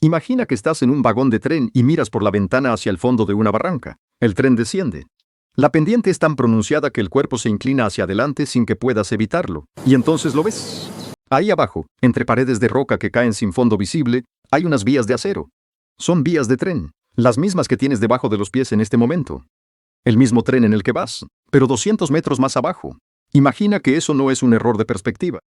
Imagina que estás en un vagón de tren y miras por la ventana hacia el fondo de una barranca. El tren desciende. La pendiente es tan pronunciada que el cuerpo se inclina hacia adelante sin que puedas evitarlo. Y entonces lo ves. Ahí abajo, entre paredes de roca que caen sin fondo visible, hay unas vías de acero. Son vías de tren, las mismas que tienes debajo de los pies en este momento. El mismo tren en el que vas, pero 200 metros más abajo. Imagina que eso no es un error de perspectiva.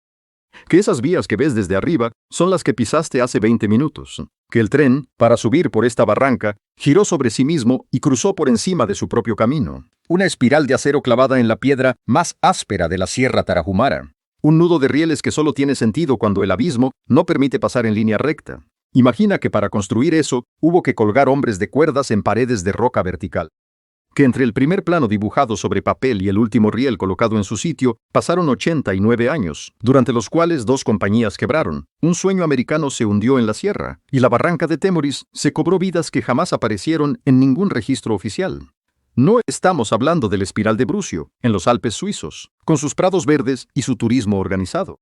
Que esas vías que ves desde arriba son las que pisaste hace 20 minutos. Que el tren, para subir por esta barranca, giró sobre sí mismo y cruzó por encima de su propio camino. Una espiral de acero clavada en la piedra más áspera de la Sierra Tarahumara. Un nudo de rieles que solo tiene sentido cuando el abismo no permite pasar en línea recta. Imagina que para construir eso, hubo que colgar hombres de cuerdas en paredes de roca vertical. Que entre el primer plano dibujado sobre papel y el último riel colocado en su sitio, pasaron 89 años, durante los cuales 2 compañías quebraron, un sueño americano se hundió en la sierra, y la barranca de Temoris se cobró vidas que jamás aparecieron en ningún registro oficial. No estamos hablando del Espiral de Brucio, en los Alpes suizos, con sus prados verdes y su turismo organizado.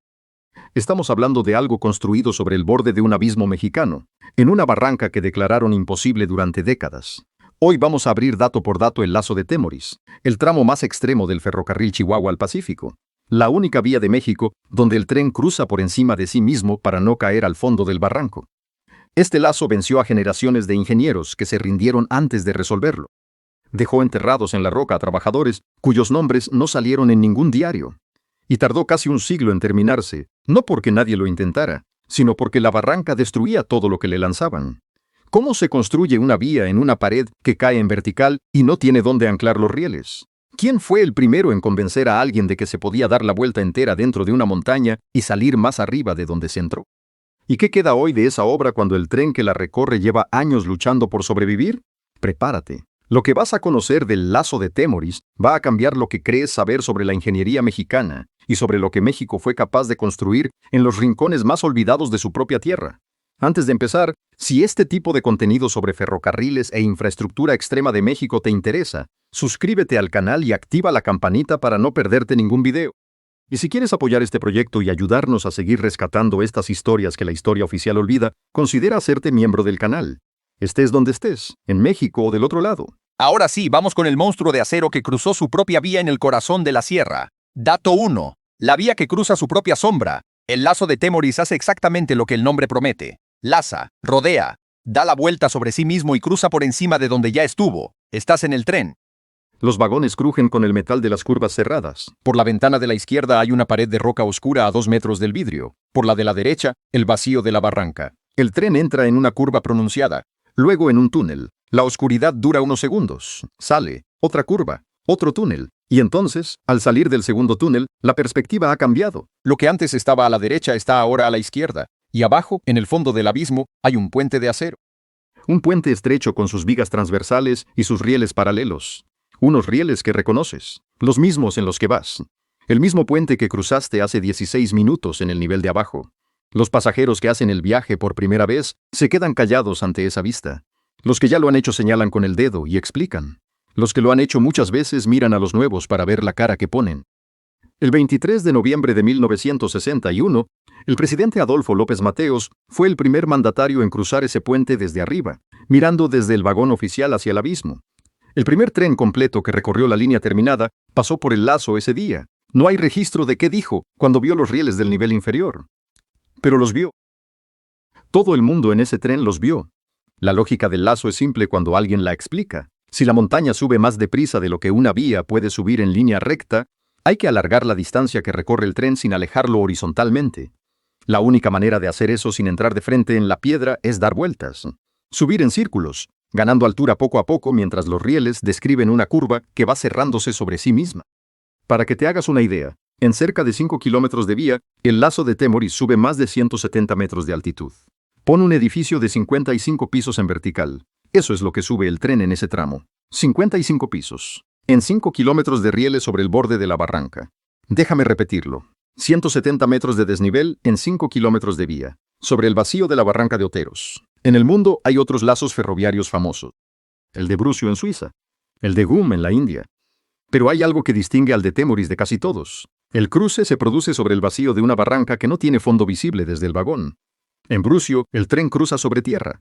Estamos hablando de algo construido sobre el borde de un abismo mexicano, en una barranca que declararon imposible durante décadas. Hoy vamos a abrir dato por dato el lazo de Temoris, el tramo más extremo del ferrocarril Chihuahua al Pacífico, la única vía de México donde el tren cruza por encima de sí mismo para no caer al fondo del barranco. Este lazo venció a generaciones de ingenieros que se rindieron antes de resolverlo. Dejó enterrados en la roca a trabajadores cuyos nombres no salieron en ningún diario. Y tardó casi un siglo en terminarse, no porque nadie lo intentara, sino porque la barranca destruía todo lo que le lanzaban. ¿Cómo se construye una vía en una pared que cae en vertical y no tiene dónde anclar los rieles? ¿Quién fue el primero en convencer a alguien de que se podía dar la vuelta entera dentro de una montaña y salir más arriba de donde se entró? ¿Y qué queda hoy de esa obra cuando el tren que la recorre lleva años luchando por sobrevivir? Prepárate. Lo que vas a conocer del lazo de Temoris va a cambiar lo que crees saber sobre la ingeniería mexicana y sobre lo que México fue capaz de construir en los rincones más olvidados de su propia tierra. Antes de empezar, si este tipo de contenido sobre ferrocarriles e infraestructura extrema de México te interesa, suscríbete al canal y activa la campanita para no perderte ningún video. Y si quieres apoyar este proyecto y ayudarnos a seguir rescatando estas historias que la historia oficial olvida, considera hacerte miembro del canal. Estés donde estés, en México o del otro lado. Ahora sí, vamos con el monstruo de acero que cruzó su propia vía en el corazón de la sierra. Dato 1. La vía que cruza su propia sombra. El lazo de Temoris hace exactamente lo que el nombre promete. Laza, rodea, da la vuelta sobre sí mismo y cruza por encima de donde ya estuvo. Estás en el tren. Los vagones crujen con el metal de las curvas cerradas. Por la ventana de la izquierda hay una pared de roca oscura a 2 metros del vidrio. Por la de la derecha, el vacío de la barranca. El tren entra en una curva pronunciada, luego en un túnel. La oscuridad dura unos segundos. Sale, otra curva, otro túnel. Y entonces, al salir del segundo túnel, la perspectiva ha cambiado. Lo que antes estaba a la derecha está ahora a la izquierda. Y abajo, en el fondo del abismo, hay un puente de acero. Un puente estrecho con sus vigas transversales y sus rieles paralelos. Unos rieles que reconoces, los mismos en los que vas. El mismo puente que cruzaste hace 16 minutos en el nivel de abajo. Los pasajeros que hacen el viaje por primera vez se quedan callados ante esa vista. Los que ya lo han hecho señalan con el dedo y explican. Los que lo han hecho muchas veces miran a los nuevos para ver la cara que ponen. El 23 de noviembre de 1961, el presidente Adolfo López Mateos fue el primer mandatario en cruzar ese puente desde arriba, mirando desde el vagón oficial hacia el abismo. El primer tren completo que recorrió la línea terminada pasó por el lazo ese día. No hay registro de qué dijo cuando vio los rieles del nivel inferior. Pero los vio. Todo el mundo en ese tren los vio. La lógica del lazo es simple cuando alguien la explica. Si la montaña sube más deprisa de lo que una vía puede subir en línea recta, hay que alargar la distancia que recorre el tren sin alejarlo horizontalmente. La única manera de hacer eso sin entrar de frente en la piedra es dar vueltas. Subir en círculos, ganando altura poco a poco mientras los rieles describen una curva que va cerrándose sobre sí misma. Para que te hagas una idea, en cerca de 5 kilómetros de vía, el lazo de Temoris sube más de 170 metros de altitud. Pon un edificio de 55 pisos en vertical. Eso es lo que sube el tren en ese tramo. 55 pisos. En 5 kilómetros de rieles sobre el borde de la barranca. Déjame repetirlo. 170 metros de desnivel en 5 kilómetros de vía, sobre el vacío de la barranca de Oteros. En el mundo hay otros lazos ferroviarios famosos. El de Brucio en Suiza, el de Gum en la India. Pero hay algo que distingue al de Temoris de casi todos. El cruce se produce sobre el vacío de una barranca que no tiene fondo visible desde el vagón. En Brucio, el tren cruza sobre tierra.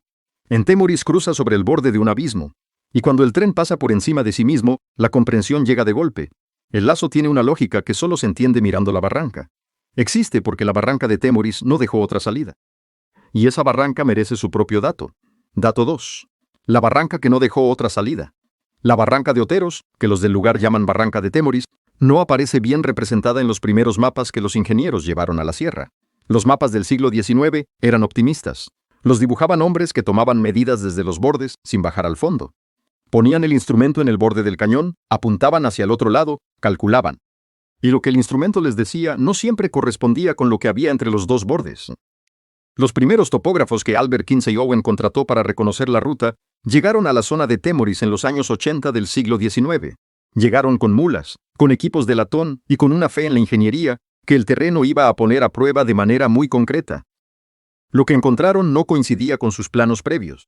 En Temoris cruza sobre el borde de un abismo. Y cuando el tren pasa por encima de sí mismo, la comprensión llega de golpe. El lazo tiene una lógica que solo se entiende mirando la barranca. Existe porque la barranca de Temoris no dejó otra salida. Y esa barranca merece su propio dato. Dato 2. La barranca que no dejó otra salida. La barranca de Oteros, que los del lugar llaman barranca de Temoris, no aparece bien representada en los primeros mapas que los ingenieros llevaron a la sierra. Los mapas del siglo XIX eran optimistas. Los dibujaban hombres que tomaban medidas desde los bordes sin bajar al fondo. Ponían el instrumento en el borde del cañón, apuntaban hacia el otro lado, calculaban. Y lo que el instrumento les decía no siempre correspondía con lo que había entre los dos bordes. Los primeros topógrafos que Albert Kinsey Owen contrató para reconocer la ruta llegaron a la zona de Temoris en los años 80 del siglo XIX. Llegaron con mulas, con equipos de latón y con una fe en la ingeniería que el terreno iba a poner a prueba de manera muy concreta. Lo que encontraron no coincidía con sus planos previos.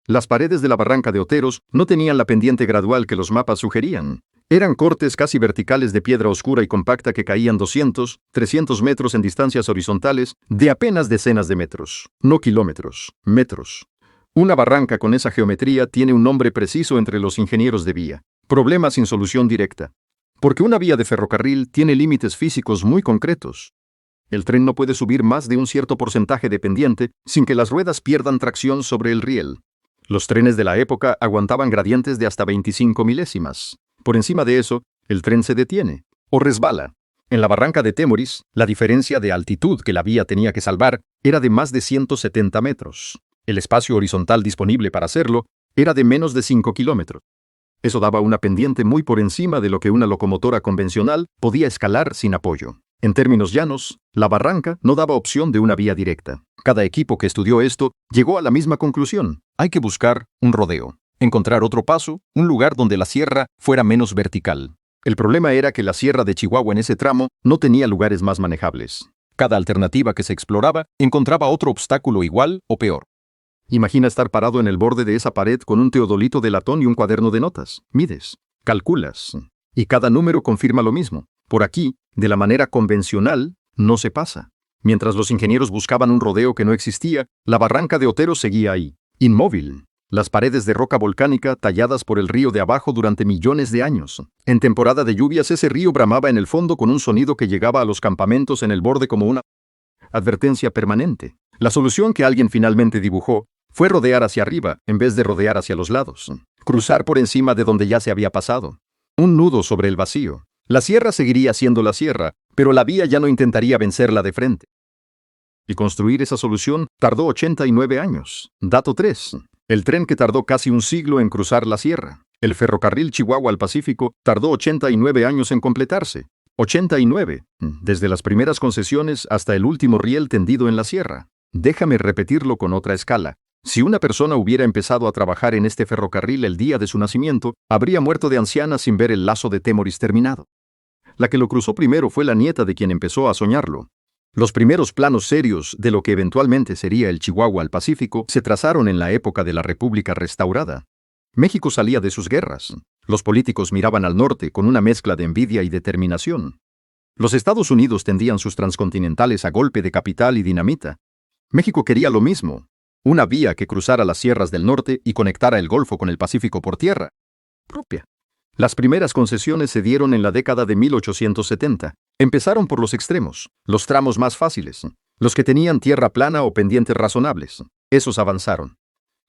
Las paredes de la barranca de Oteros no tenían la pendiente gradual que los mapas sugerían. Eran cortes casi verticales de piedra oscura y compacta que caían 200, 300 metros en distancias horizontales de apenas decenas de metros, no kilómetros, metros. Una barranca con esa geometría tiene un nombre preciso entre los ingenieros de vía. Problema sin solución directa. Porque una vía de ferrocarril tiene límites físicos muy concretos. El tren no puede subir más de un cierto porcentaje de pendiente sin que las ruedas pierdan tracción sobre el riel. Los trenes de la época aguantaban gradientes de hasta 25 milésimas. Por encima de eso, el tren se detiene, o resbala. En la barranca de Temoris, la diferencia de altitud que la vía tenía que salvar era de más de 170 metros. El espacio horizontal disponible para hacerlo era de menos de 5 kilómetros. Eso daba una pendiente muy por encima de lo que una locomotora convencional podía escalar sin apoyo. En términos llanos, la barranca no daba opción de una vía directa. Cada equipo que estudió esto llegó a la misma conclusión. Hay que buscar un rodeo. Encontrar otro paso, un lugar donde la sierra fuera menos vertical. El problema era que la sierra de Chihuahua en ese tramo no tenía lugares más manejables. Cada alternativa que se exploraba encontraba otro obstáculo igual o peor. Imagina estar parado en el borde de esa pared con un teodolito de latón y un cuaderno de notas. Mides, calculas, y cada número confirma lo mismo. Por aquí, de la manera convencional, no se pasa. Mientras los ingenieros buscaban un rodeo que no existía, la barranca de Oteros seguía ahí, inmóvil. Las paredes de roca volcánica talladas por el río de abajo durante millones de años. En temporada de lluvias ese río bramaba en el fondo con un sonido que llegaba a los campamentos en el borde como una advertencia permanente. La solución que alguien finalmente dibujó fue rodear hacia arriba en vez de rodear hacia los lados. Cruzar por encima de donde ya se había pasado. Un nudo sobre el vacío. La sierra seguiría siendo la sierra, pero la vía ya no intentaría vencerla de frente. Y construir esa solución tardó 89 años. Dato 3. El tren que tardó casi un siglo en cruzar la sierra. El ferrocarril Chihuahua al Pacífico tardó 89 años en completarse. 89, desde las primeras concesiones hasta el último riel tendido en la sierra. Déjame repetirlo con otra escala. Si una persona hubiera empezado a trabajar en este ferrocarril el día de su nacimiento, habría muerto de anciana sin ver el lazo de Temoris terminado. La que lo cruzó primero fue la nieta de quien empezó a soñarlo. Los primeros planos serios de lo que eventualmente sería el Chihuahua al Pacífico se trazaron en la época de la República restaurada. México salía de sus guerras. Los políticos miraban al norte con una mezcla de envidia y determinación. Los Estados Unidos tendían sus transcontinentales a golpe de capital y dinamita. México quería lo mismo. Una vía que cruzara las sierras del norte y conectara el Golfo con el Pacífico por tierra propia. Las primeras concesiones se dieron en la década de 1870. Empezaron por los extremos, los tramos más fáciles, los que tenían tierra plana o pendientes razonables. Esos avanzaron.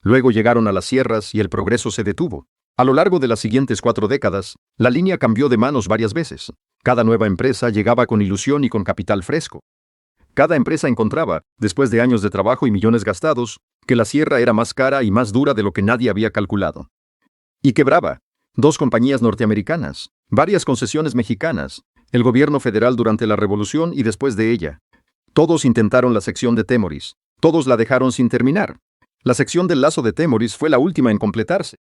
Luego llegaron a las sierras y el progreso se detuvo. A lo largo de las siguientes 4 décadas, la línea cambió de manos varias veces. Cada nueva empresa llegaba con ilusión y con capital fresco. Cada empresa encontraba, después de años de trabajo y millones gastados, que la sierra era más cara y más dura de lo que nadie había calculado. Y quebraba. 2 compañías norteamericanas, varias concesiones mexicanas, el gobierno federal durante la Revolución y después de ella. Todos intentaron la sección de Temoris. Todos la dejaron sin terminar. La sección del lazo de Temoris fue la última en completarse.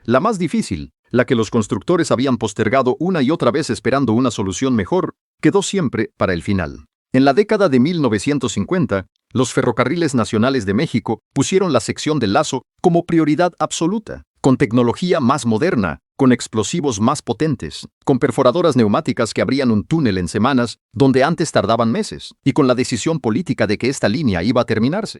La más difícil, la que los constructores habían postergado una y otra vez esperando una solución mejor, quedó siempre para el final. En la década de 1950, los ferrocarriles nacionales de México pusieron la sección del lazo como prioridad absoluta, con tecnología más moderna, con explosivos más potentes, con perforadoras neumáticas que abrían un túnel en semanas donde antes tardaban meses, y con la decisión política de que esta línea iba a terminarse.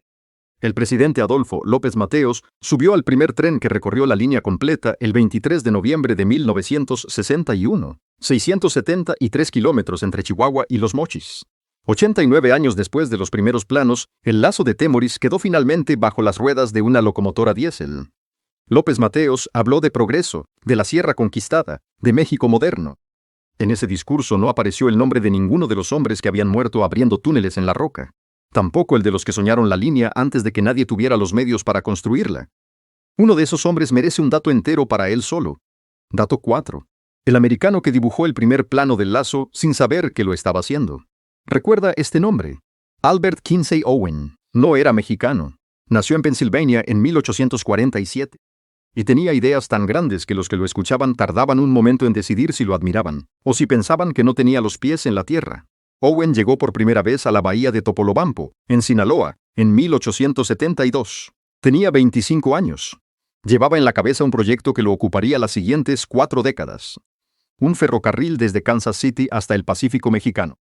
El presidente Adolfo López Mateos subió al primer tren que recorrió la línea completa el 23 de noviembre de 1961, 673 kilómetros entre Chihuahua y Los Mochis. 89 años después de los primeros planos, el lazo de Temoris quedó finalmente bajo las ruedas de una locomotora diésel. López Mateos habló de progreso, de la Sierra Conquistada, de México moderno. En ese discurso no apareció el nombre de ninguno de los hombres que habían muerto abriendo túneles en la roca. Tampoco el de los que soñaron la línea antes de que nadie tuviera los medios para construirla. Uno de esos hombres merece un dato entero para él solo. Dato 4. El americano que dibujó el primer plano del lazo sin saber que lo estaba haciendo. Recuerda este nombre. Albert Kinsey Owen. No era mexicano. Nació en Pensilvania en 1847. Y tenía ideas tan grandes que los que lo escuchaban tardaban un momento en decidir si lo admiraban, o si pensaban que no tenía los pies en la tierra. Owen llegó por primera vez a la bahía de Topolobampo, en Sinaloa, en 1872. Tenía 25 años. Llevaba en la cabeza un proyecto que lo ocuparía las siguientes 4 décadas. Un ferrocarril desde Kansas City hasta el Pacífico mexicano.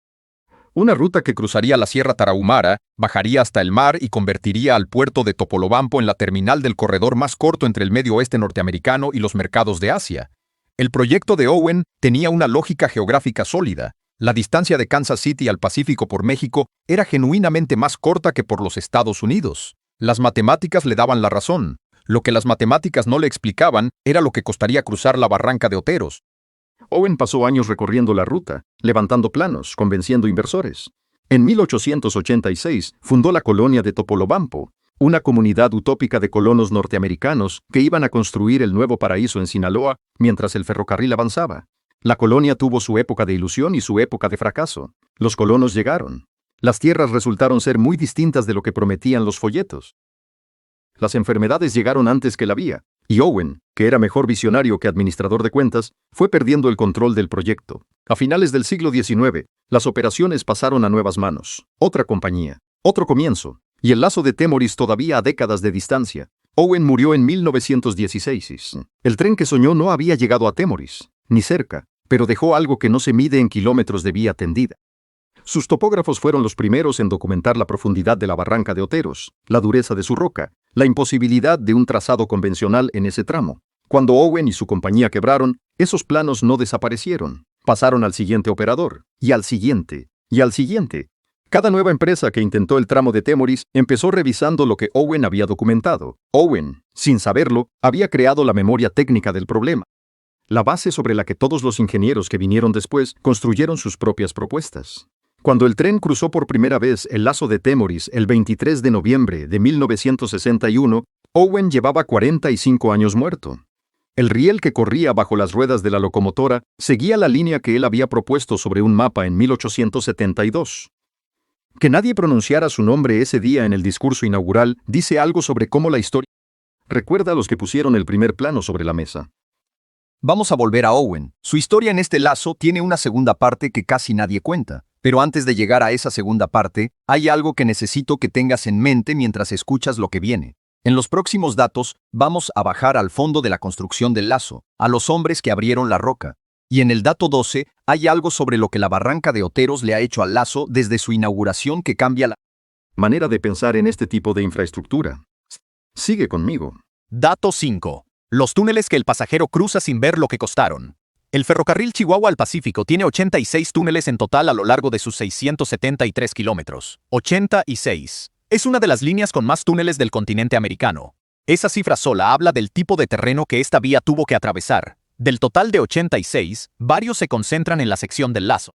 Una ruta que cruzaría la Sierra Tarahumara, bajaría hasta el mar y convertiría al puerto de Topolobampo en la terminal del corredor más corto entre el medio oeste norteamericano y los mercados de Asia. El proyecto de Owen tenía una lógica geográfica sólida. La distancia de Kansas City al Pacífico por México era genuinamente más corta que por los Estados Unidos. Las matemáticas le daban la razón. Lo que las matemáticas no le explicaban era lo que costaría cruzar la barranca de Oteros. Owen pasó años recorriendo la ruta, levantando planos, convenciendo inversores. En 1886 fundó la colonia de Topolobampo, una comunidad utópica de colonos norteamericanos que iban a construir el nuevo paraíso en Sinaloa mientras el ferrocarril avanzaba. La colonia tuvo su época de ilusión y su época de fracaso. Los colonos llegaron. Las tierras resultaron ser muy distintas de lo que prometían los folletos. Las enfermedades llegaron antes que la vía, y Owen, que era mejor visionario que administrador de cuentas, fue perdiendo el control del proyecto. A finales del siglo XIX, las operaciones pasaron a nuevas manos. Otra compañía, otro comienzo, y el lazo de Temoris todavía a décadas de distancia. Owen murió en 1916. El tren que soñó no había llegado a Temoris, ni cerca, pero dejó algo que no se mide en kilómetros de vía tendida. Sus topógrafos fueron los primeros en documentar la profundidad de la barranca de Oteros, la dureza de su roca, la imposibilidad de un trazado convencional en ese tramo. Cuando Owen y su compañía quebraron, esos planos no desaparecieron. Pasaron al siguiente operador, y al siguiente, y al siguiente. Cada nueva empresa que intentó el tramo de Temoris empezó revisando lo que Owen había documentado. Owen, sin saberlo, había creado la memoria técnica del problema. La base sobre la que todos los ingenieros que vinieron después construyeron sus propias propuestas. Cuando el tren cruzó por primera vez el lazo de Temoris el 23 de noviembre de 1961, Owen llevaba 45 años muerto. El riel que corría bajo las ruedas de la locomotora seguía la línea que él había propuesto sobre un mapa en 1872. Que nadie pronunciara su nombre ese día en el discurso inaugural dice algo sobre cómo la historia... Recuerda a los que pusieron el primer plano sobre la mesa. Vamos a volver a Owen. Su historia en este lazo tiene una segunda parte que casi nadie cuenta. Pero antes de llegar a esa segunda parte, hay algo que necesito que tengas en mente mientras escuchas lo que viene. En los próximos datos, vamos a bajar al fondo de la construcción del lazo, a los hombres que abrieron la roca. Y en el dato 12, hay algo sobre lo que la barranca de Oteros le ha hecho al lazo desde su inauguración que cambia la manera de pensar en este tipo de infraestructura. Sigue conmigo. Dato 5. Los túneles que el pasajero cruza sin ver lo que costaron. El ferrocarril Chihuahua al Pacífico tiene 86 túneles en total a lo largo de sus 673 kilómetros. 86. Es una de las líneas con más túneles del continente americano. Esa cifra sola habla del tipo de terreno que esta vía tuvo que atravesar. Del total de 86, varios se concentran en la sección del lazo.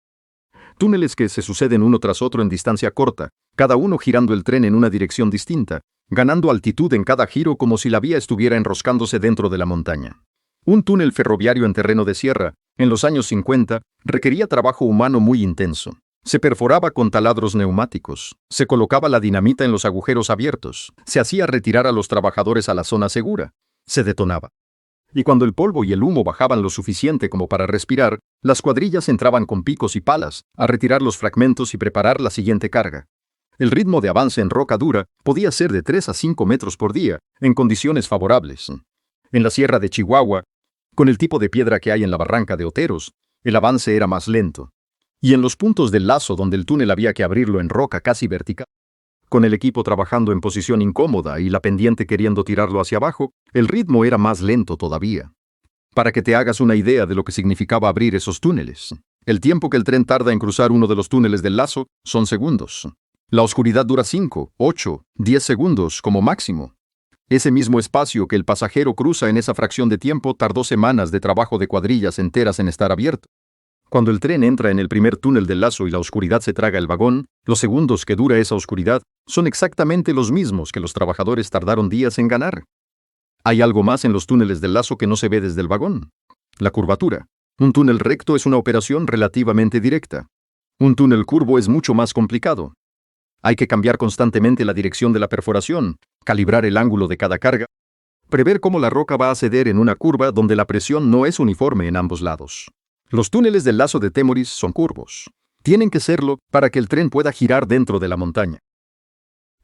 Túneles que se suceden uno tras otro en distancia corta, cada uno girando el tren en una dirección distinta, ganando altitud en cada giro como si la vía estuviera enroscándose dentro de la montaña. Un túnel ferroviario en terreno de sierra, en los años 50, requería trabajo humano muy intenso. Se perforaba con taladros neumáticos, se colocaba la dinamita en los agujeros abiertos, se hacía retirar a los trabajadores a la zona segura, se detonaba. Y cuando el polvo y el humo bajaban lo suficiente como para respirar, las cuadrillas entraban con picos y palas a retirar los fragmentos y preparar la siguiente carga. El ritmo de avance en roca dura podía ser de 3 a 5 metros por día, en condiciones favorables. En la Sierra de Chihuahua, Con el tipo de piedra que hay en la barranca de Oteros, el avance era más lento. Y en los puntos del lazo donde el túnel había que abrirlo en roca casi vertical, con el equipo trabajando en posición incómoda y la pendiente queriendo tirarlo hacia abajo, el ritmo era más lento todavía. Para que te hagas una idea de lo que significaba abrir esos túneles, el tiempo que el tren tarda en cruzar uno de los túneles del lazo son segundos. La oscuridad dura 5, 8, 10 segundos como máximo. Ese mismo espacio que el pasajero cruza en esa fracción de tiempo tardó semanas de trabajo de cuadrillas enteras en estar abierto. Cuando el tren entra en el primer túnel del lazo y la oscuridad se traga el vagón, los segundos que dura esa oscuridad son exactamente los mismos que los trabajadores tardaron días en ganar. Hay algo más en los túneles del lazo que no se ve desde el vagón: la curvatura. Un túnel recto es una operación relativamente directa. Un túnel curvo es mucho más complicado. Hay que cambiar constantemente la dirección de la perforación, calibrar el ángulo de cada carga, prever cómo la roca va a ceder en una curva donde la presión no es uniforme en ambos lados. Los túneles del lazo de Temoris son curvos. Tienen que serlo para que el tren pueda girar dentro de la montaña.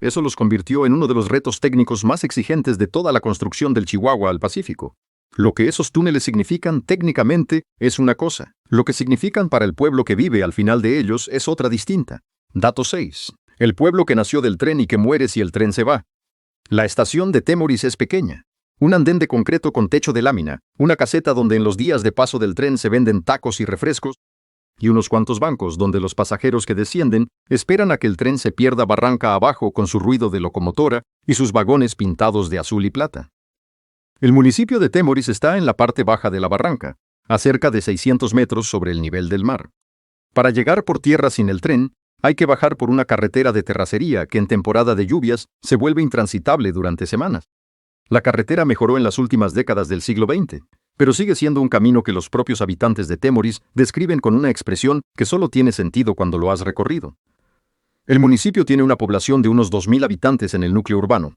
Eso los convirtió en uno de los retos técnicos más exigentes de toda la construcción del Chihuahua al Pacífico. Lo que esos túneles significan técnicamente es una cosa. Lo que significan para el pueblo que vive al final de ellos es otra distinta. Dato 6. El pueblo que nació del tren y que muere si el tren se va. La estación de Temoris es pequeña. Un andén de concreto con techo de lámina, una caseta donde en los días de paso del tren se venden tacos y refrescos, y unos cuantos bancos donde los pasajeros que descienden esperan a que el tren se pierda barranca abajo con su ruido de locomotora y sus vagones pintados de azul y plata. El municipio de Temoris está en la parte baja de la barranca, a cerca de 600 metros sobre el nivel del mar. Para llegar por tierra sin el tren, hay que bajar por una carretera de terracería que en temporada de lluvias se vuelve intransitable durante semanas. La carretera mejoró en las últimas décadas del siglo XX, pero sigue siendo un camino que los propios habitantes de Temoris describen con una expresión que solo tiene sentido cuando lo has recorrido. El municipio tiene una población de unos 2.000 habitantes en el núcleo urbano,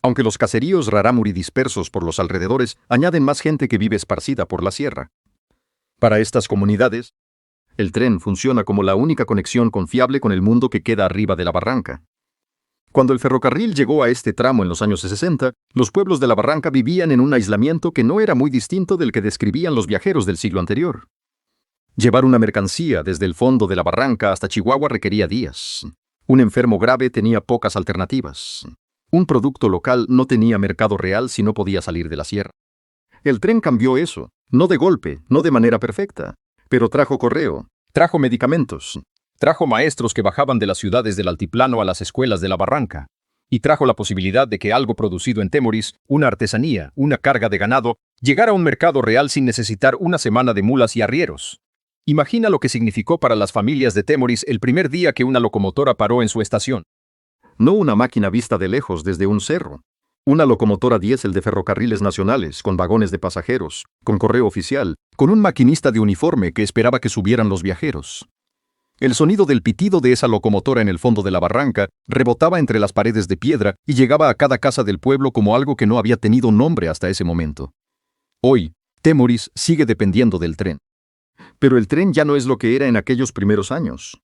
aunque los caseríos rarámuri dispersos por los alrededores añaden más gente que vive esparcida por la sierra. Para estas comunidades, el tren funciona como la única conexión confiable con el mundo que queda arriba de la barranca. Cuando el ferrocarril llegó a este tramo en los años 60, los pueblos de la barranca vivían en un aislamiento que no era muy distinto del que describían los viajeros del siglo anterior. Llevar una mercancía desde el fondo de la barranca hasta Chihuahua requería días. Un enfermo grave tenía pocas alternativas. Un producto local no tenía mercado real si no podía salir de la sierra. El tren cambió eso, no de golpe, no de manera perfecta, pero trajo correo, trajo medicamentos, trajo maestros que bajaban de las ciudades del altiplano a las escuelas de la barranca, y trajo la posibilidad de que algo producido en Temoris, una artesanía, una carga de ganado, llegara a un mercado real sin necesitar una semana de mulas y arrieros. Imagina lo que significó para las familias de Temoris el primer día que una locomotora paró en su estación. No una máquina vista de lejos desde un cerro. Una locomotora diésel de ferrocarriles nacionales, con vagones de pasajeros, con correo oficial, con un maquinista de uniforme que esperaba que subieran los viajeros. El sonido del pitido de esa locomotora en el fondo de la barranca rebotaba entre las paredes de piedra y llegaba a cada casa del pueblo como algo que no había tenido nombre hasta ese momento. Hoy, Temoris sigue dependiendo del tren. Pero el tren ya no es lo que era en aquellos primeros años.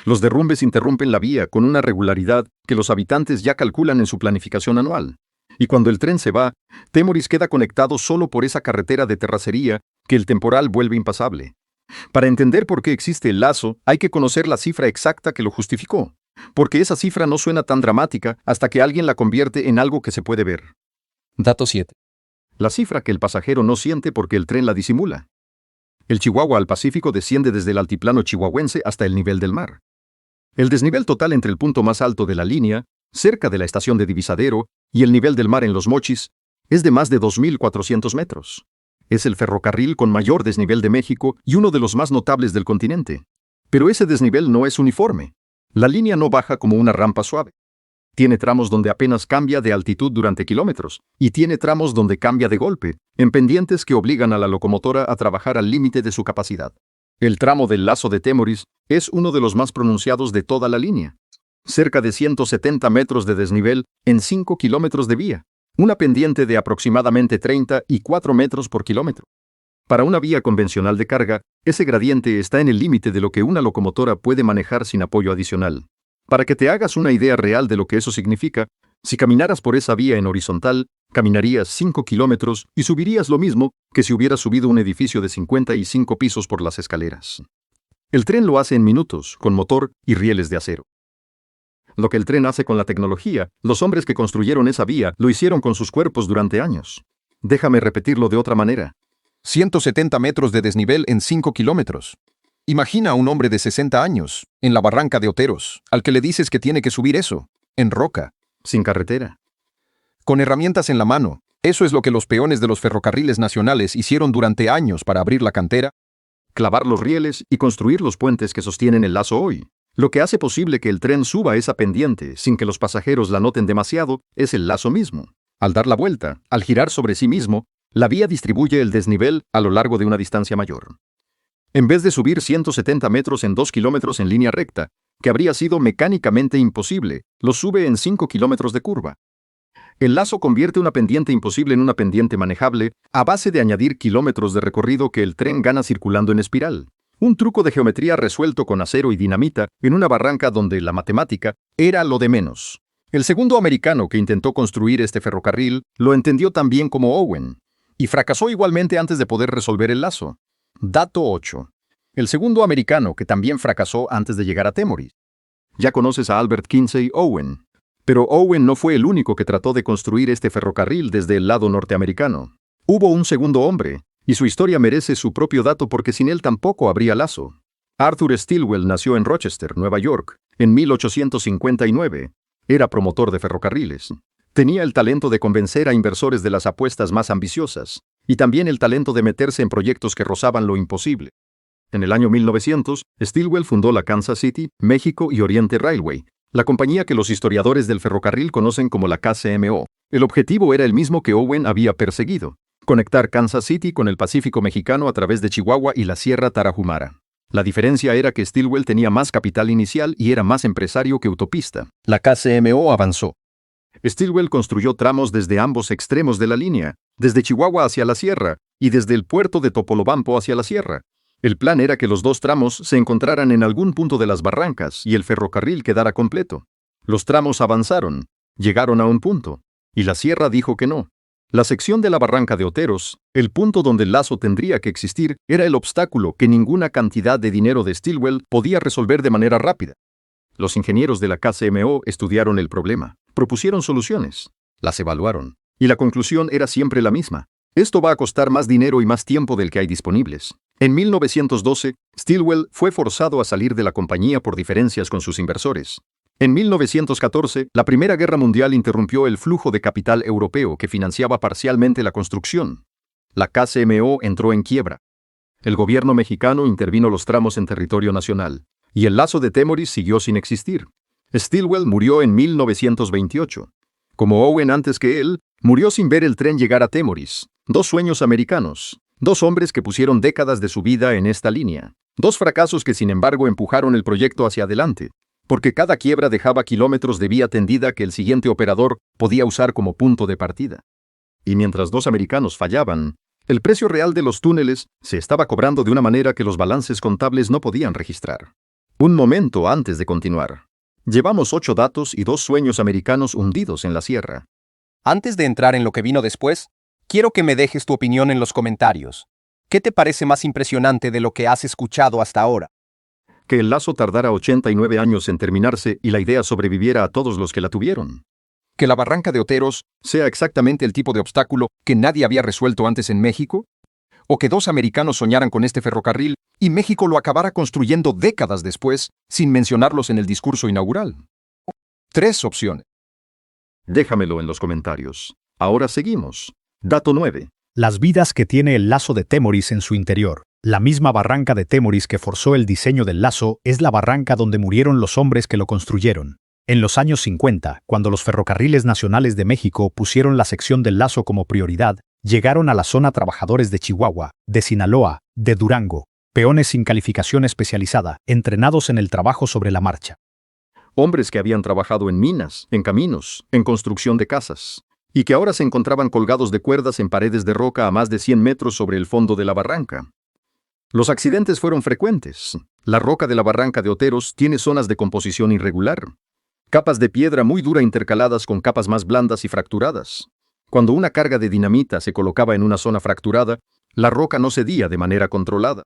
Los derrumbes interrumpen la vía con una regularidad que los habitantes ya calculan en su planificación anual. Y cuando el tren se va, Temoris queda conectado solo por esa carretera de terracería que el temporal vuelve impasable. Para entender por qué existe el lazo, hay que conocer la cifra exacta que lo justificó, porque esa cifra no suena tan dramática hasta que alguien la convierte en algo que se puede ver. Dato 7. La cifra que el pasajero no siente porque el tren la disimula. El Chihuahua al Pacífico desciende desde el altiplano chihuahuense hasta el nivel del mar. El desnivel total entre el punto más alto de la línea, cerca de la estación de Divisadero, y el nivel del mar en Los Mochis, es de más de 2.400 metros. Es el ferrocarril con mayor desnivel de México y uno de los más notables del continente. Pero ese desnivel no es uniforme. La línea no baja como una rampa suave. Tiene tramos donde apenas cambia de altitud durante kilómetros, y tiene tramos donde cambia de golpe, en pendientes que obligan a la locomotora a trabajar al límite de su capacidad. El tramo del lazo de Temoris es uno de los más pronunciados de toda la línea. Cerca de 170 metros de desnivel en 5 kilómetros de vía. Una pendiente de aproximadamente 34 metros por kilómetro. Para una vía convencional de carga, ese gradiente está en el límite de lo que una locomotora puede manejar sin apoyo adicional. Para que te hagas una idea real de lo que eso significa, si caminaras por esa vía en horizontal, Caminarías 5 kilómetros y subirías lo mismo que si hubieras subido un edificio de 55 pisos por las escaleras. El tren lo hace en minutos, con motor y rieles de acero. Lo que el tren hace con la tecnología, los hombres que construyeron esa vía lo hicieron con sus cuerpos durante años. Déjame repetirlo de otra manera. 170 metros de desnivel en 5 kilómetros. Imagina a un hombre de 60 años, en la barranca de Oteros, al que le dices que tiene que subir eso, en roca. Sin carretera. Con herramientas en la mano. Eso es lo que los peones de los ferrocarriles nacionales hicieron durante años para abrir la cantera, Clavar los rieles y construir los puentes que sostienen el lazo hoy. Lo que hace posible que el tren suba esa pendiente sin que los pasajeros la noten demasiado es el lazo mismo. Al dar la vuelta, al girar sobre sí mismo, la vía distribuye el desnivel a lo largo de una distancia mayor. En vez de subir 170 metros en 2 kilómetros en línea recta, que habría sido mecánicamente imposible, lo sube en 5 kilómetros de curva. El lazo convierte una pendiente imposible en una pendiente manejable a base de añadir kilómetros de recorrido que el tren gana circulando en espiral. Un truco de geometría resuelto con acero y dinamita en una barranca donde la matemática era lo de menos. El segundo americano que intentó construir este ferrocarril lo entendió tan bien como Owen, y fracasó igualmente antes de poder resolver el lazo. Dato 8. El segundo americano que también fracasó antes de llegar a Temoris. Ya conoces a Albert Kinsey Owen. Pero Owen no fue el único que trató de construir este ferrocarril desde el lado norteamericano. Hubo un segundo hombre, y su historia merece su propio dato porque sin él tampoco habría lazo. Arthur Stilwell nació en Rochester, Nueva York, en 1859. Era promotor de ferrocarriles. Tenía el talento de convencer a inversores de las apuestas más ambiciosas, y también el talento de meterse en proyectos que rozaban lo imposible. En el año 1900, Stilwell fundó la Kansas City, México y Oriente Railway, la compañía que los historiadores del ferrocarril conocen como la KCMO. El objetivo era el mismo que Owen había perseguido: conectar Kansas City con el Pacífico mexicano a través de Chihuahua y la Sierra Tarahumara. La diferencia era que Stilwell tenía más capital inicial y era más empresario que utopista. La KCMO avanzó. Stilwell construyó tramos desde ambos extremos de la línea, desde Chihuahua hacia la sierra y desde el puerto de Topolobampo hacia la sierra. El plan era que los dos tramos se encontraran en algún punto de las barrancas y el ferrocarril quedara completo. Los tramos avanzaron, llegaron a un punto, y la sierra dijo que no. La sección de la barranca de Oteros, el punto donde el lazo tendría que existir, era el obstáculo que ninguna cantidad de dinero de Stilwell podía resolver de manera rápida. Los ingenieros de la KCMO estudiaron el problema, propusieron soluciones, las evaluaron, y la conclusión era siempre la misma. Esto va a costar más dinero y más tiempo del que hay disponibles. En 1912, Stilwell fue forzado a salir de la compañía por diferencias con sus inversores. En 1914, la Primera Guerra Mundial interrumpió el flujo de capital europeo que financiaba parcialmente la construcción. La KCMO entró en quiebra. El gobierno mexicano intervino los tramos en territorio nacional, y el lazo de Temoris siguió sin existir. Stilwell murió en 1928. Como Owen antes que él, murió sin ver el tren llegar a Temoris. Dos sueños americanos. Dos hombres que pusieron décadas de su vida en esta línea. Dos fracasos que sin embargo empujaron el proyecto hacia adelante, porque cada quiebra dejaba kilómetros de vía tendida que el siguiente operador podía usar como punto de partida. Y mientras dos americanos fallaban, el precio real de los túneles se estaba cobrando de una manera que los balances contables no podían registrar. Un momento antes de continuar. Llevamos 8 datos y 2 sueños americanos hundidos en la sierra. Antes de entrar en lo que vino después, quiero que me dejes tu opinión en los comentarios. ¿Qué te parece más impresionante de lo que has escuchado hasta ahora? Que el lazo tardara 89 años en terminarse y la idea sobreviviera a todos los que la tuvieron. ¿Que la barranca de Oteros sea exactamente el tipo de obstáculo que nadie había resuelto antes en México? ¿O que 2 americanos soñaran con este ferrocarril y México lo acabara construyendo décadas después, sin mencionarlos en el discurso inaugural? 3 opciones. Déjamelo en los comentarios. Ahora seguimos. Dato 9. Las vidas que tiene el lazo de Temoris en su interior. La misma barranca de Temoris que forzó el diseño del lazo es la barranca donde murieron los hombres que lo construyeron. En los años 50, cuando los ferrocarriles nacionales de México pusieron la sección del lazo como prioridad, llegaron a la zona trabajadores de Chihuahua, de Sinaloa, de Durango, peones sin calificación especializada, entrenados en el trabajo sobre la marcha. Hombres que habían trabajado en minas, en caminos, en construcción de casas, y que ahora se encontraban colgados de cuerdas en paredes de roca a más de 100 metros sobre el fondo de la barranca. Los accidentes fueron frecuentes. La roca de la barranca de Oteros tiene zonas de composición irregular. Capas de piedra muy dura intercaladas con capas más blandas y fracturadas. Cuando una carga de dinamita se colocaba en una zona fracturada, la roca no cedía de manera controlada.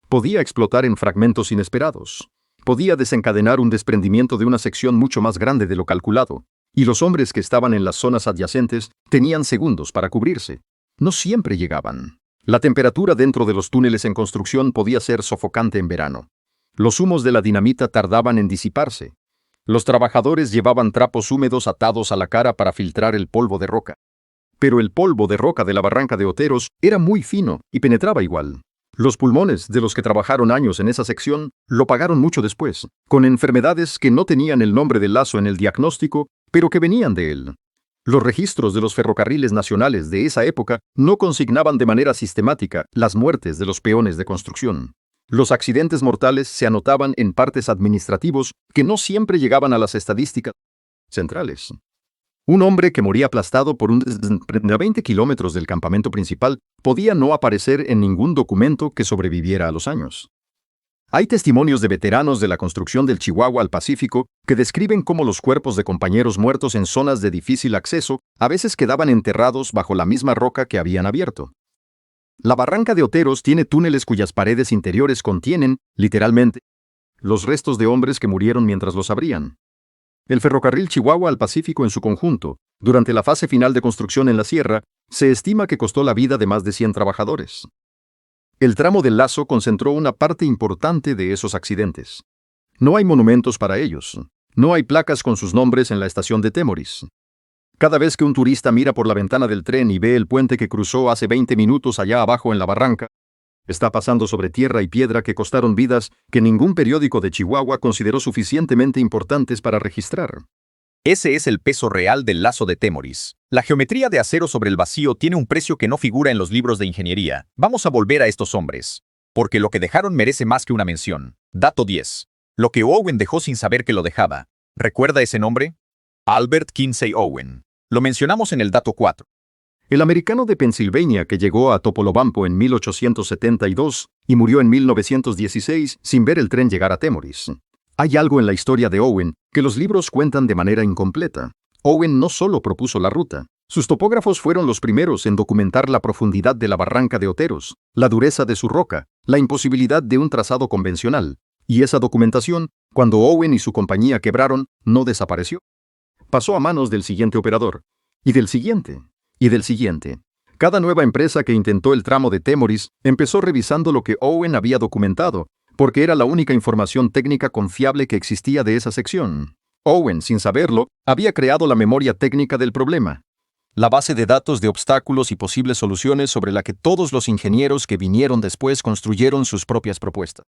Podía explotar en fragmentos inesperados. Podía desencadenar un desprendimiento de una sección mucho más grande de lo calculado, y los hombres que estaban en las zonas adyacentes tenían segundos para cubrirse. No siempre llegaban. La temperatura dentro de los túneles en construcción podía ser sofocante en verano. Los humos de la dinamita tardaban en disiparse. Los trabajadores llevaban trapos húmedos atados a la cara para filtrar el polvo de roca. Pero el polvo de roca de la barranca de Oteros era muy fino y penetraba igual. Los pulmones de los que trabajaron años en esa sección lo pagaron mucho después, con enfermedades que no tenían el nombre del lazo en el diagnóstico, pero que venían de él. Los registros de los ferrocarriles nacionales de esa época no consignaban de manera sistemática las muertes de los peones de construcción. Los accidentes mortales se anotaban en partes administrativos que no siempre llegaban a las estadísticas centrales. Un hombre que moría aplastado por un a 20 kilómetros del campamento principal podía no aparecer en ningún documento que sobreviviera a los años. Hay testimonios de veteranos de la construcción del Chihuahua al Pacífico que describen cómo los cuerpos de compañeros muertos en zonas de difícil acceso a veces quedaban enterrados bajo la misma roca que habían abierto. La barranca de Oteros tiene túneles cuyas paredes interiores contienen, literalmente, los restos de hombres que murieron mientras los abrían. El ferrocarril Chihuahua al Pacífico en su conjunto, durante la fase final de construcción en la sierra, se estima que costó la vida de más de 100 trabajadores. El tramo del lazo concentró una parte importante de esos accidentes. No hay monumentos para ellos. No hay placas con sus nombres en la estación de Temoris. Cada vez que un turista mira por la ventana del tren y ve el puente que cruzó hace 20 minutos allá abajo en la barranca, está pasando sobre tierra y piedra que costaron vidas que ningún periódico de Chihuahua consideró suficientemente importantes para registrar. Ese es el peso real del lazo de Temoris. La geometría de acero sobre el vacío tiene un precio que no figura en los libros de ingeniería. Vamos a volver a estos hombres, porque lo que dejaron merece más que una mención. Dato 10. Lo que Owen dejó sin saber que lo dejaba. ¿Recuerda ese nombre? Albert Kinsey Owen. Lo mencionamos en el dato 4. El americano de Pensilvania que llegó a Topolobampo en 1872 y murió en 1916 sin ver el tren llegar a Temoris. Hay algo en la historia de Owen que los libros cuentan de manera incompleta. Owen no solo propuso la ruta. Sus topógrafos fueron los primeros en documentar la profundidad de la barranca de Oteros, la dureza de su roca, la imposibilidad de un trazado convencional. Y esa documentación, cuando Owen y su compañía quebraron, no desapareció. Pasó a manos del siguiente operador, y del siguiente, y del siguiente. Cada nueva empresa que intentó el tramo de Temoris empezó revisando lo que Owen había documentado, porque era la única información técnica confiable que existía de esa sección. Owen, sin saberlo, había creado la memoria técnica del problema, la base de datos de obstáculos y posibles soluciones sobre la que todos los ingenieros que vinieron después construyeron sus propias propuestas.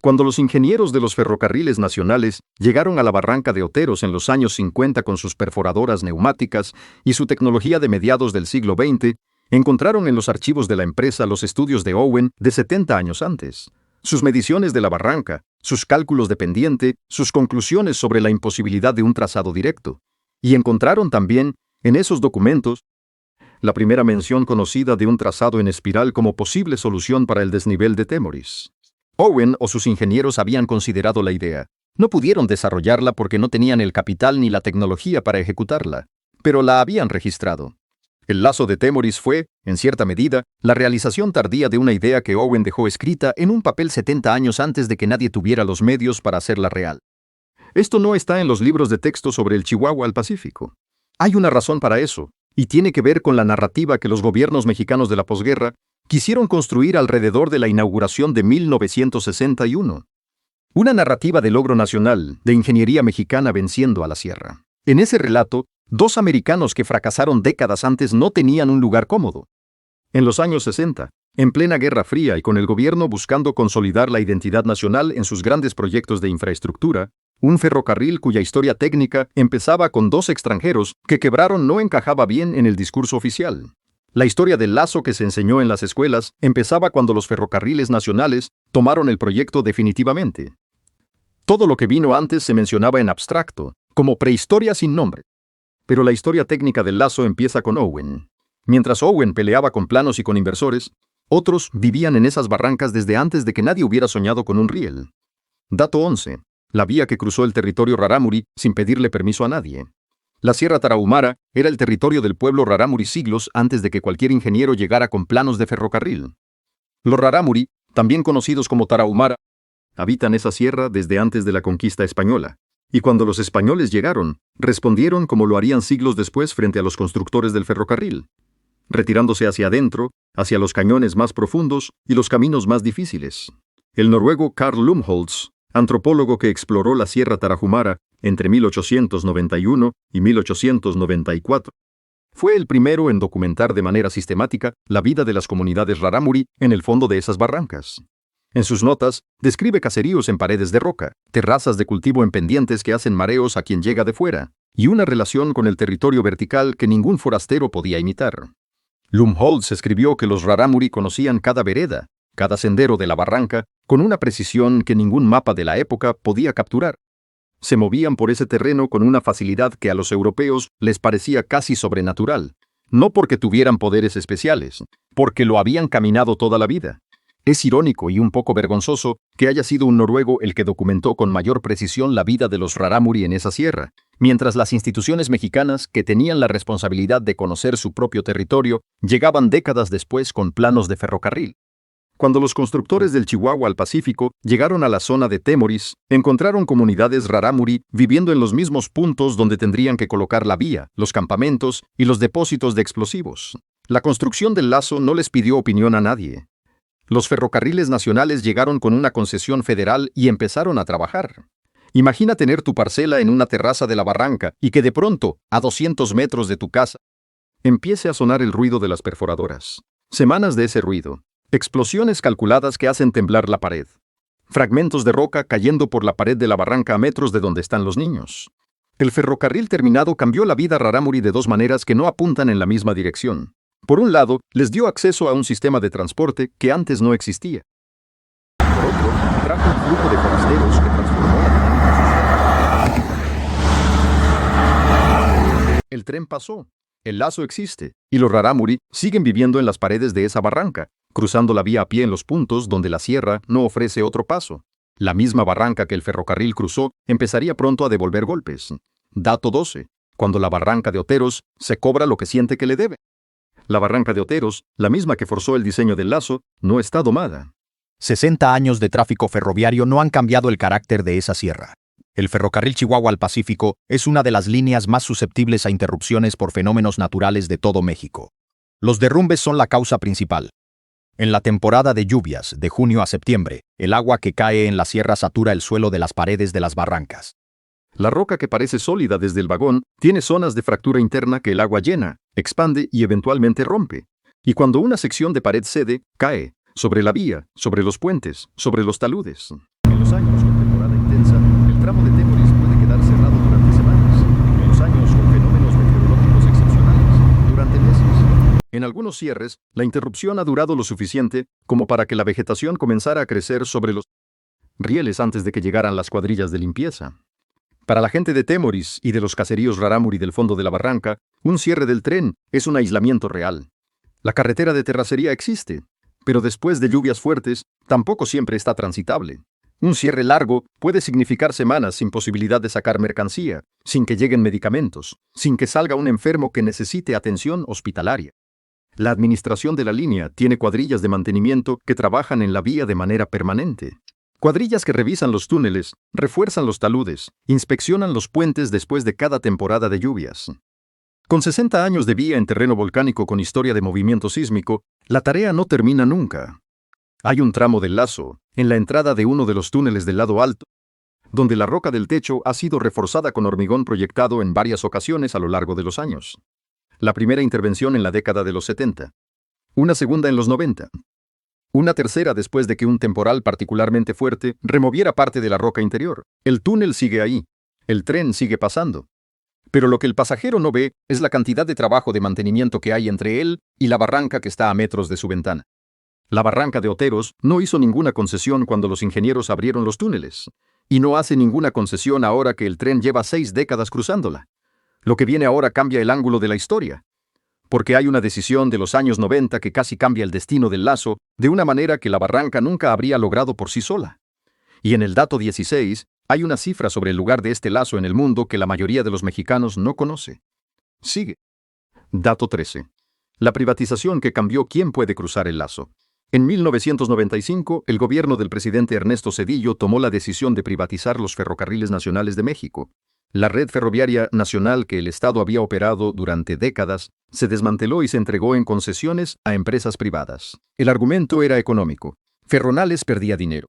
Cuando los ingenieros de los ferrocarriles nacionales llegaron a la barranca de Oteros en los años 50 con sus perforadoras neumáticas y su tecnología de mediados del siglo XX, encontraron en los archivos de la empresa los estudios de Owen de 70 años antes. Sus mediciones de la barranca, sus cálculos de pendiente, sus conclusiones sobre la imposibilidad de un trazado directo. Y encontraron también, en esos documentos, la primera mención conocida de un trazado en espiral como posible solución para el desnivel de Temoris. Owen o sus ingenieros habían considerado la idea. No pudieron desarrollarla porque no tenían el capital ni la tecnología para ejecutarla, pero la habían registrado. El lazo de Temoris fue, en cierta medida, la realización tardía de una idea que Owen dejó escrita en un papel 70 años antes de que nadie tuviera los medios para hacerla real. Esto no está en los libros de texto sobre el Chihuahua al Pacífico. Hay una razón para eso, y tiene que ver con la narrativa que los gobiernos mexicanos de la posguerra quisieron construir alrededor de la inauguración de 1961. Una narrativa de logro nacional, de ingeniería mexicana venciendo a la sierra. En ese relato, dos americanos que fracasaron décadas antes no tenían un lugar cómodo. En los años 60, en plena Guerra Fría y con el gobierno buscando consolidar la identidad nacional en sus grandes proyectos de infraestructura, un ferrocarril cuya historia técnica empezaba con dos extranjeros que quebraron no encajaba bien en el discurso oficial. La historia del lazo que se enseñó en las escuelas empezaba cuando los ferrocarriles nacionales tomaron el proyecto definitivamente. Todo lo que vino antes se mencionaba en abstracto, como prehistoria sin nombre. Pero la historia técnica del lazo empieza con Owen. Mientras Owen peleaba con planos y con inversores, otros vivían en esas barrancas desde antes de que nadie hubiera soñado con un riel. Dato 11. La vía que cruzó el territorio rarámuri sin pedirle permiso a nadie. La Sierra Tarahumara era el territorio del pueblo rarámuri siglos antes de que cualquier ingeniero llegara con planos de ferrocarril. Los rarámuri, también conocidos como Tarahumara, habitan esa sierra desde antes de la conquista española. Y cuando los españoles llegaron, respondieron como lo harían siglos después frente a los constructores del ferrocarril, retirándose hacia adentro, hacia los cañones más profundos y los caminos más difíciles. El noruego Carl Lumholtz, antropólogo que exploró la Sierra Tarahumara entre 1891 y 1894, fue el primero en documentar de manera sistemática la vida de las comunidades rarámuri en el fondo de esas barrancas. En sus notas, describe caseríos en paredes de roca, terrazas de cultivo en pendientes que hacen mareos a quien llega de fuera, y una relación con el territorio vertical que ningún forastero podía imitar. Lumholtz escribió que los rarámuri conocían cada vereda, cada sendero de la barranca, con una precisión que ningún mapa de la época podía capturar. Se movían por ese terreno con una facilidad que a los europeos les parecía casi sobrenatural, no porque tuvieran poderes especiales, porque lo habían caminado toda la vida. Es irónico y un poco vergonzoso que haya sido un noruego el que documentó con mayor precisión la vida de los rarámuri en esa sierra, mientras las instituciones mexicanas, que tenían la responsabilidad de conocer su propio territorio, llegaban décadas después con planos de ferrocarril. Cuando los constructores del Chihuahua al Pacífico llegaron a la zona de Temoris, encontraron comunidades rarámuri viviendo en los mismos puntos donde tendrían que colocar la vía, los campamentos y los depósitos de explosivos. La construcción del lazo no les pidió opinión a nadie. Los ferrocarriles nacionales llegaron con una concesión federal y empezaron a trabajar. Imagina tener tu parcela en una terraza de la barranca y que de pronto, a 200 metros de tu casa, empiece a sonar el ruido de las perforadoras. Semanas de ese ruido. Explosiones calculadas que hacen temblar la pared. Fragmentos de roca cayendo por la pared de la barranca a metros de donde están los niños. El ferrocarril terminado cambió la vida rarámuri de dos maneras que no apuntan en la misma dirección. Por un lado, les dio acceso a un sistema de transporte que antes no existía. Por otro, trajo un flujo de forasteros que transformó la dinámica social. El tren pasó, el lazo existe, y los rarámuri siguen viviendo en las paredes de esa barranca, cruzando la vía a pie en los puntos donde la sierra no ofrece otro paso. La misma barranca que el ferrocarril cruzó empezaría pronto a devolver golpes. Dato 12. Cuando la barranca de Oteros se cobra lo que siente que le debe. La barranca de Oteros, la misma que forzó el diseño del lazo, no está domada. 60 años de tráfico ferroviario no han cambiado el carácter de esa sierra. El ferrocarril Chihuahua al Pacífico es una de las líneas más susceptibles a interrupciones por fenómenos naturales de todo México. Los derrumbes son la causa principal. En la temporada de lluvias, de junio a septiembre, el agua que cae en la sierra satura el suelo de las paredes de las barrancas. La roca que parece sólida desde el vagón tiene zonas de fractura interna que el agua llena, expande y eventualmente rompe. Y cuando una sección de pared cede, cae, sobre la vía, sobre los puentes, sobre los taludes. En los años con temporada intensa, el tramo de Temoris puede quedar cerrado durante semanas. En los años con fenómenos meteorológicos excepcionales, durante meses. En algunos cierres, la interrupción ha durado lo suficiente como para que la vegetación comenzara a crecer sobre los rieles antes de que llegaran las cuadrillas de limpieza. Para la gente de Temoris y de los caseríos rarámuri del fondo de la barranca, un cierre del tren es un aislamiento real. La carretera de terracería existe, pero después de lluvias fuertes, tampoco siempre está transitable. Un cierre largo puede significar semanas sin posibilidad de sacar mercancía, sin que lleguen medicamentos, sin que salga un enfermo que necesite atención hospitalaria. La administración de la línea tiene cuadrillas de mantenimiento que trabajan en la vía de manera permanente. Cuadrillas que revisan los túneles, refuerzan los taludes, inspeccionan los puentes después de cada temporada de lluvias. Con 60 años de vía en terreno volcánico con historia de movimiento sísmico, la tarea no termina nunca. Hay un tramo del lazo, en la entrada de uno de los túneles del lado alto, donde la roca del techo ha sido reforzada con hormigón proyectado en varias ocasiones a lo largo de los años. La primera intervención en la década de los 70. Una segunda en los 90. Una tercera después de que un temporal particularmente fuerte removiera parte de la roca interior. El túnel sigue ahí. El tren sigue pasando. Pero lo que el pasajero no ve es la cantidad de trabajo de mantenimiento que hay entre él y la barranca que está a metros de su ventana. La barranca de Oteros no hizo ninguna concesión cuando los ingenieros abrieron los túneles, y no hace ninguna concesión ahora que el tren lleva 6 décadas cruzándola. Lo que viene ahora cambia el ángulo de la historia, porque hay una decisión de los años 90 que casi cambia el destino del lazo de una manera que la barranca nunca habría logrado por sí sola. Y en el dato 16 Hay una cifra sobre el lugar de este lazo en el mundo que la mayoría de los mexicanos no conoce. Sigue. Dato 13. La privatización que cambió quién puede cruzar el lazo. En 1995, el gobierno del presidente Ernesto Zedillo tomó la decisión de privatizar los ferrocarriles nacionales de México. La red ferroviaria nacional que el Estado había operado durante décadas se desmanteló y se entregó en concesiones a empresas privadas. El argumento era económico. Ferronales perdía dinero.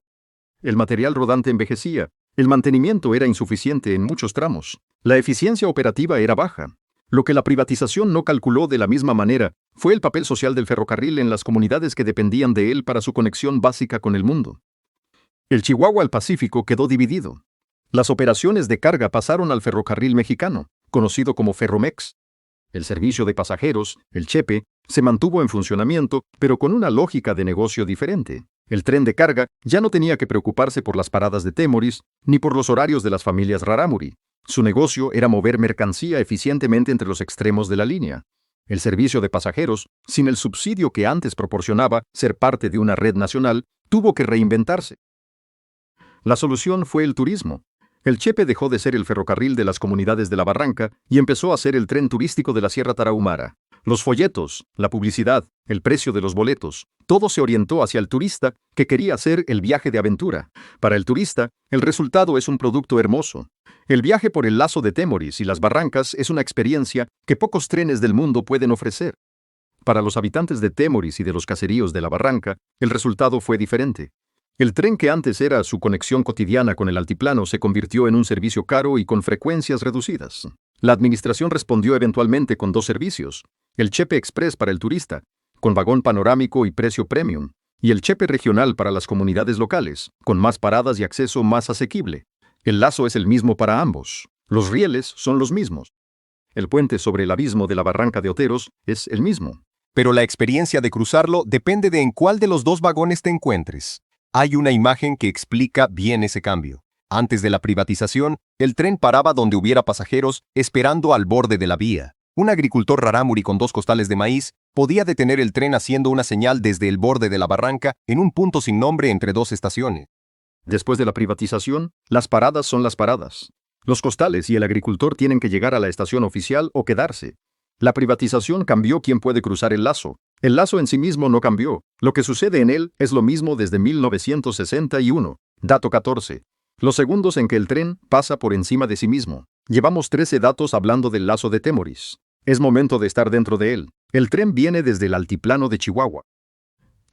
El material rodante envejecía. El mantenimiento era insuficiente en muchos tramos. La eficiencia operativa era baja. Lo que la privatización no calculó de la misma manera fue el papel social del ferrocarril en las comunidades que dependían de él para su conexión básica con el mundo. El Chihuahua al Pacífico quedó dividido. Las operaciones de carga pasaron al ferrocarril mexicano, conocido como Ferromex. El servicio de pasajeros, el Chepe, se mantuvo en funcionamiento, pero con una lógica de negocio diferente. El tren de carga ya no tenía que preocuparse por las paradas de Temoris, ni por los horarios de las familias Rarámuri. Su negocio era mover mercancía eficientemente entre los extremos de la línea. El servicio de pasajeros, sin el subsidio que antes proporcionaba ser parte de una red nacional, tuvo que reinventarse. La solución fue el turismo. El Chepe dejó de ser el ferrocarril de las comunidades de la Barranca y empezó a ser el tren turístico de la Sierra Tarahumara. Los folletos, la publicidad, el precio de los boletos, todo se orientó hacia el turista que quería hacer el viaje de aventura. Para el turista, el resultado es un producto hermoso. El viaje por el lazo de Temoris y las barrancas es una experiencia que pocos trenes del mundo pueden ofrecer. Para los habitantes de Temoris y de los caseríos de la Barranca, el resultado fue diferente. El tren que antes era su conexión cotidiana con el altiplano se convirtió en un servicio caro y con frecuencias reducidas. La administración respondió eventualmente con dos servicios: el Chepe Express para el turista, con vagón panorámico y precio premium, y el Chepe Regional para las comunidades locales, con más paradas y acceso más asequible. El lazo es el mismo para ambos. Los rieles son los mismos. El puente sobre el abismo de la Barranca de Oteros es el mismo. Pero la experiencia de cruzarlo depende de en cuál de los dos vagones te encuentres. Hay una imagen que explica bien ese cambio. Antes de la privatización, el tren paraba donde hubiera pasajeros esperando al borde de la vía. Un agricultor rarámuri con 2 costales de maíz podía detener el tren haciendo una señal desde el borde de la barranca en un punto sin nombre entre 2 estaciones. Después de la privatización, las paradas son las paradas. Los costales y el agricultor tienen que llegar a la estación oficial o quedarse. La privatización cambió quién puede cruzar el lazo. El lazo en sí mismo no cambió. Lo que sucede en él es lo mismo desde 1961. Dato 14. Los segundos en que el tren pasa por encima de sí mismo. Llevamos 13 datos hablando del lazo de Temoris. Es momento de estar dentro de él. El tren viene desde el altiplano de Chihuahua.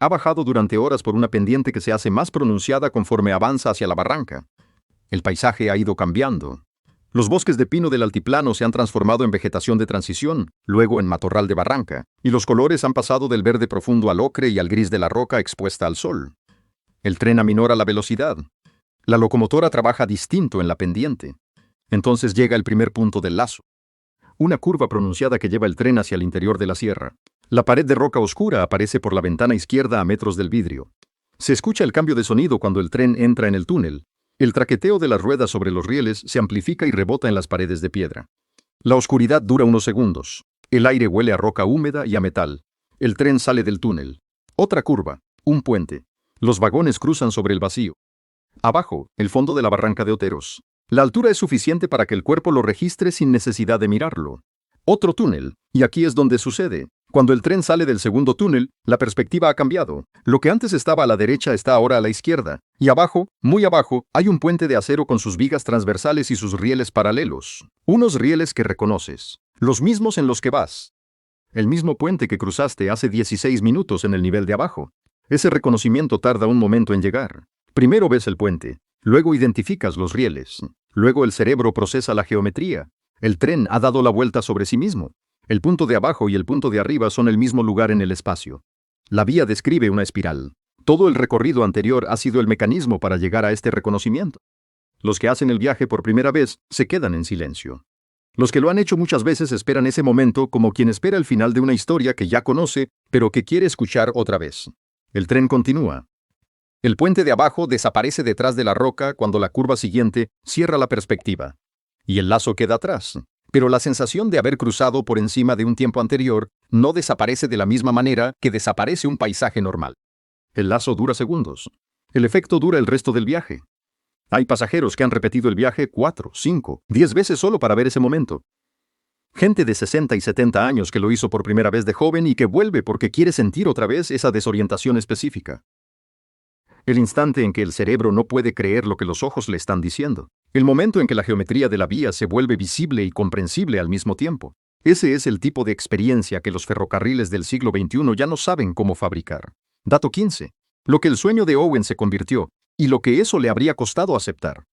Ha bajado durante horas por una pendiente que se hace más pronunciada conforme avanza hacia la barranca. El paisaje ha ido cambiando. Los bosques de pino del altiplano se han transformado en vegetación de transición, luego en matorral de barranca, y los colores han pasado del verde profundo al ocre y al gris de la roca expuesta al sol. El tren aminora la velocidad. La locomotora trabaja distinto en la pendiente. Entonces llega el primer punto del lazo. Una curva pronunciada que lleva el tren hacia el interior de la sierra. La pared de roca oscura aparece por la ventana izquierda a metros del vidrio. Se escucha el cambio de sonido cuando el tren entra en el túnel. El traqueteo de las ruedas sobre los rieles se amplifica y rebota en las paredes de piedra. La oscuridad dura unos segundos. El aire huele a roca húmeda y a metal. El tren sale del túnel. Otra curva. Un puente. Los vagones cruzan sobre el vacío. Abajo, el fondo de la barranca de Oteros. La altura es suficiente para que el cuerpo lo registre sin necesidad de mirarlo. Otro túnel, y aquí es donde sucede. Cuando el tren sale del segundo túnel, la perspectiva ha cambiado. Lo que antes estaba a la derecha está ahora a la izquierda. Y abajo, muy abajo, hay un puente de acero con sus vigas transversales y sus rieles paralelos. Unos rieles que reconoces. Los mismos en los que vas. El mismo puente que cruzaste hace 16 minutos en el nivel de abajo. Ese reconocimiento tarda un momento en llegar. Primero ves el puente. Luego identificas los rieles. Luego el cerebro procesa la geometría. El tren ha dado la vuelta sobre sí mismo. El punto de abajo y el punto de arriba son el mismo lugar en el espacio. La vía describe una espiral. Todo el recorrido anterior ha sido el mecanismo para llegar a este reconocimiento. Los que hacen el viaje por primera vez se quedan en silencio. Los que lo han hecho muchas veces esperan ese momento como quien espera el final de una historia que ya conoce, pero que quiere escuchar otra vez. El tren continúa. El puente de abajo desaparece detrás de la roca cuando la curva siguiente cierra la perspectiva. Y el lazo queda atrás. Pero la sensación de haber cruzado por encima de un tiempo anterior no desaparece de la misma manera que desaparece un paisaje normal. El lazo dura segundos. El efecto dura el resto del viaje. Hay pasajeros que han repetido el viaje 4, 5, 10 veces solo para ver ese momento. Gente de 60 y 70 años que lo hizo por primera vez de joven y que vuelve porque quiere sentir otra vez esa desorientación específica. El instante en que el cerebro no puede creer lo que los ojos le están diciendo. El momento en que la geometría de la vía se vuelve visible y comprensible al mismo tiempo. Ese es el tipo de experiencia que los ferrocarriles del siglo XXI ya no saben cómo fabricar. Dato 15. Lo que el sueño de Owen se convirtió, y lo que eso le habría costado aceptar.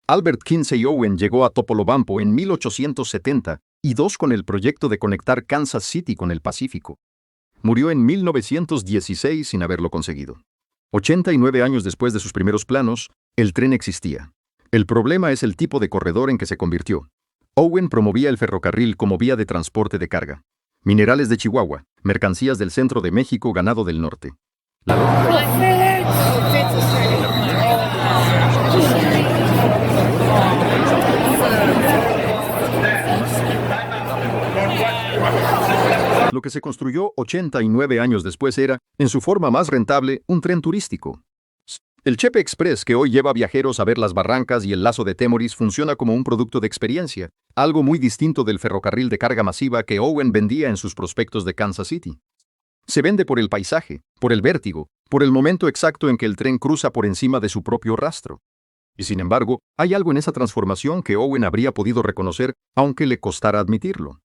Albert Kinsey Owen llegó a Topolobampo en 1872 con el proyecto de conectar Kansas City con el Pacífico. Murió en 1916 sin haberlo conseguido. 89 años después de sus primeros planos, el tren existía. El problema es el tipo de corredor en que se convirtió. Owen promovía el ferrocarril como vía de transporte de carga. Minerales de Chihuahua, mercancías del centro de México, ganado del norte. Lo que se construyó 89 años después era, en su forma más rentable, un tren turístico. El Chepe Express, que hoy lleva viajeros a ver las barrancas y el lazo de Temoris, funciona como un producto de experiencia, algo muy distinto del ferrocarril de carga masiva que Owen vendía en sus prospectos de Kansas City. Se vende por el paisaje, por el vértigo, por el momento exacto en que el tren cruza por encima de su propio rastro. Y sin embargo, hay algo en esa transformación que Owen habría podido reconocer, aunque le costara admitirlo.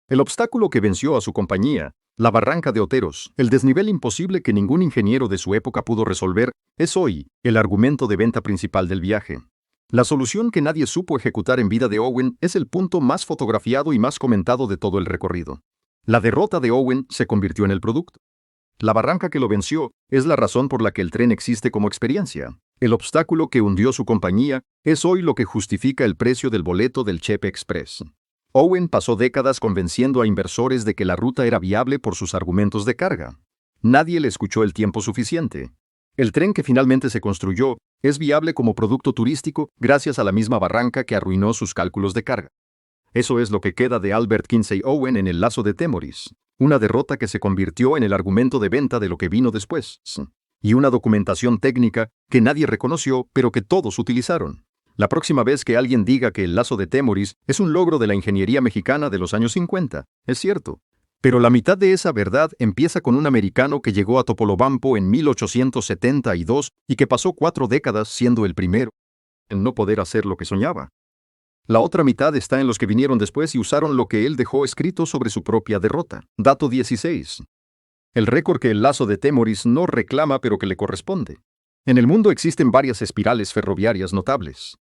El obstáculo que venció a su compañía, la barranca de Oteros, el desnivel imposible que ningún ingeniero de su época pudo resolver, es hoy el argumento de venta principal del viaje. La solución que nadie supo ejecutar en vida de Owen es el punto más fotografiado y más comentado de todo el recorrido. La derrota de Owen se convirtió en el producto. La barranca que lo venció es la razón por la que el tren existe como experiencia. El obstáculo que hundió su compañía es hoy lo que justifica el precio del boleto del Chepe Express. Owen pasó décadas convenciendo a inversores de que la ruta era viable por sus argumentos de carga. Nadie le escuchó el tiempo suficiente. El tren que finalmente se construyó es viable como producto turístico gracias a la misma barranca que arruinó sus cálculos de carga. Eso es lo que queda de Albert Kinsey Owen en el lazo de Temoris, una derrota que se convirtió en el argumento de venta de lo que vino después, y una documentación técnica que nadie reconoció pero que todos utilizaron. La próxima vez que alguien diga que el lazo de Temoris es un logro de la ingeniería mexicana de los años 50, es cierto. Pero la mitad de esa verdad empieza con un americano que llegó a Topolobampo en 1872 y que pasó 4 décadas siendo el primero en no poder hacer lo que soñaba. La otra mitad está en los que vinieron después y usaron lo que él dejó escrito sobre su propia derrota. Dato 16. El récord que el lazo de Temoris no reclama pero que le corresponde. En el mundo existen varias espirales ferroviarias notables.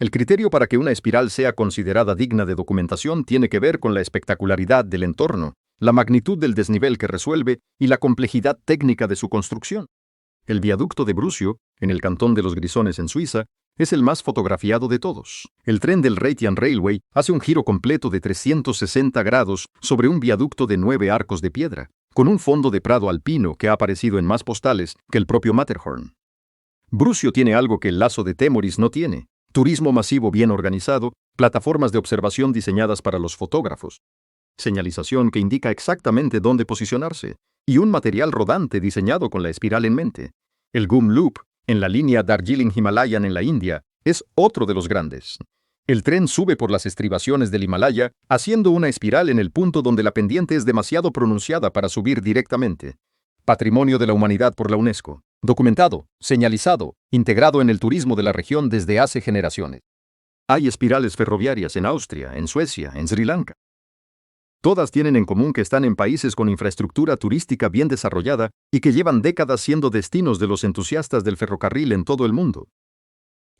El criterio para que una espiral sea considerada digna de documentación tiene que ver con la espectacularidad del entorno, la magnitud del desnivel que resuelve y la complejidad técnica de su construcción. El viaducto de Brucio, en el cantón de los Grisones en Suiza, es el más fotografiado de todos. El tren del Rhaetian Railway hace un giro completo de 360 grados sobre un viaducto de 9 arcos de piedra, con un fondo de prado alpino que ha aparecido en más postales que el propio Matterhorn. Brucio tiene algo que el lazo de Temoris no tiene: turismo masivo bien organizado, plataformas de observación diseñadas para los fotógrafos, señalización que indica exactamente dónde posicionarse, y un material rodante diseñado con la espiral en mente. El Gum Loop, en la línea Darjeeling-Himalayan en la India, es otro de los grandes. El tren sube por las estribaciones del Himalaya, haciendo una espiral en el punto donde la pendiente es demasiado pronunciada para subir directamente. Patrimonio de la Humanidad por la UNESCO. Documentado, señalizado, integrado en el turismo de la región desde hace generaciones. Hay espirales ferroviarias en Austria, en Suecia, en Sri Lanka. Todas tienen en común que están en países con infraestructura turística bien desarrollada y que llevan décadas siendo destinos de los entusiastas del ferrocarril en todo el mundo.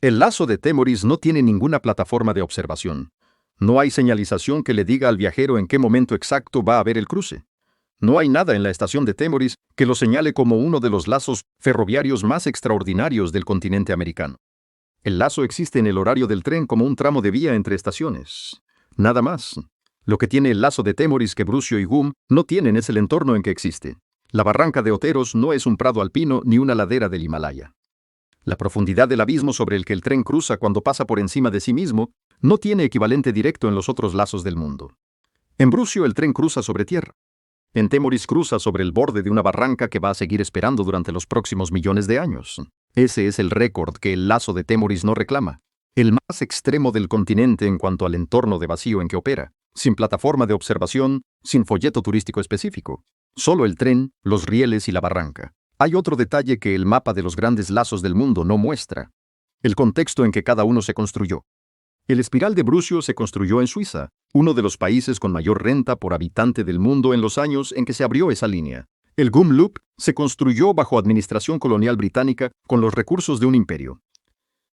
El lazo de Temoris no tiene ninguna plataforma de observación. No hay señalización que le diga al viajero en qué momento exacto va a haber el cruce. No hay nada en la estación de Temoris que lo señale como uno de los lazos ferroviarios más extraordinarios del continente americano. El lazo existe en el horario del tren como un tramo de vía entre estaciones. Nada más. Lo que tiene el lazo de Temoris que Brucio y Gum no tienen es el entorno en que existe. La barranca de Oteros no es un prado alpino ni una ladera del Himalaya. La profundidad del abismo sobre el que el tren cruza cuando pasa por encima de sí mismo no tiene equivalente directo en los otros lazos del mundo. En Brucio el tren cruza sobre tierra. En Temoris cruza sobre el borde de una barranca que va a seguir esperando durante los próximos millones de años. Ese es el récord que el lazo de Temoris no reclama. El más extremo del continente en cuanto al entorno de vacío en que opera, sin plataforma de observación, sin folleto turístico específico. Solo el tren, los rieles y la barranca. Hay otro detalle que el mapa de los grandes lazos del mundo no muestra: el contexto en que cada uno se construyó. El espiral de Brucio se construyó en Suiza, uno de los países con mayor renta por habitante del mundo en los años en que se abrió esa línea. El Gum Loop se construyó bajo administración colonial británica con los recursos de un imperio.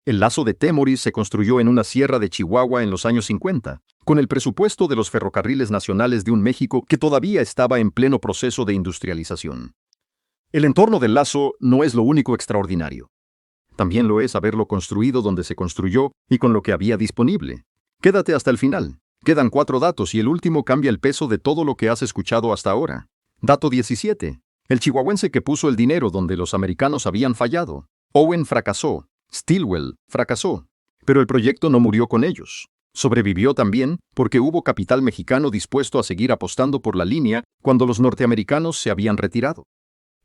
El lazo de Temoris se construyó en una sierra de Chihuahua en los años 50, con el presupuesto de los ferrocarriles nacionales de un México que todavía estaba en pleno proceso de industrialización. El entorno del lazo no es lo único extraordinario. También lo es haberlo construido donde se construyó y con lo que había disponible. Quédate hasta el final. Quedan 4 datos y el último cambia el peso de todo lo que has escuchado hasta ahora. Dato 17. El chihuahuense que puso el dinero donde los americanos habían fallado. Owen fracasó. Stilwell fracasó. Pero el proyecto no murió con ellos. Sobrevivió también porque hubo capital mexicano dispuesto a seguir apostando por la línea cuando los norteamericanos se habían retirado.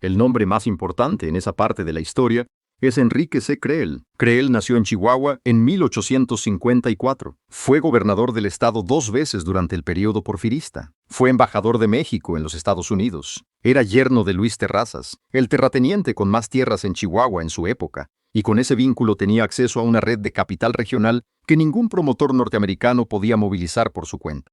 El nombre más importante en esa parte de la historia es Enrique C. Creel. Creel nació en Chihuahua en 1854. Fue gobernador del estado 2 veces durante el período porfirista. Fue embajador de México en los Estados Unidos. Era yerno de Luis Terrazas, el terrateniente con más tierras en Chihuahua en su época, y con ese vínculo tenía acceso a una red de capital regional que ningún promotor norteamericano podía movilizar por su cuenta.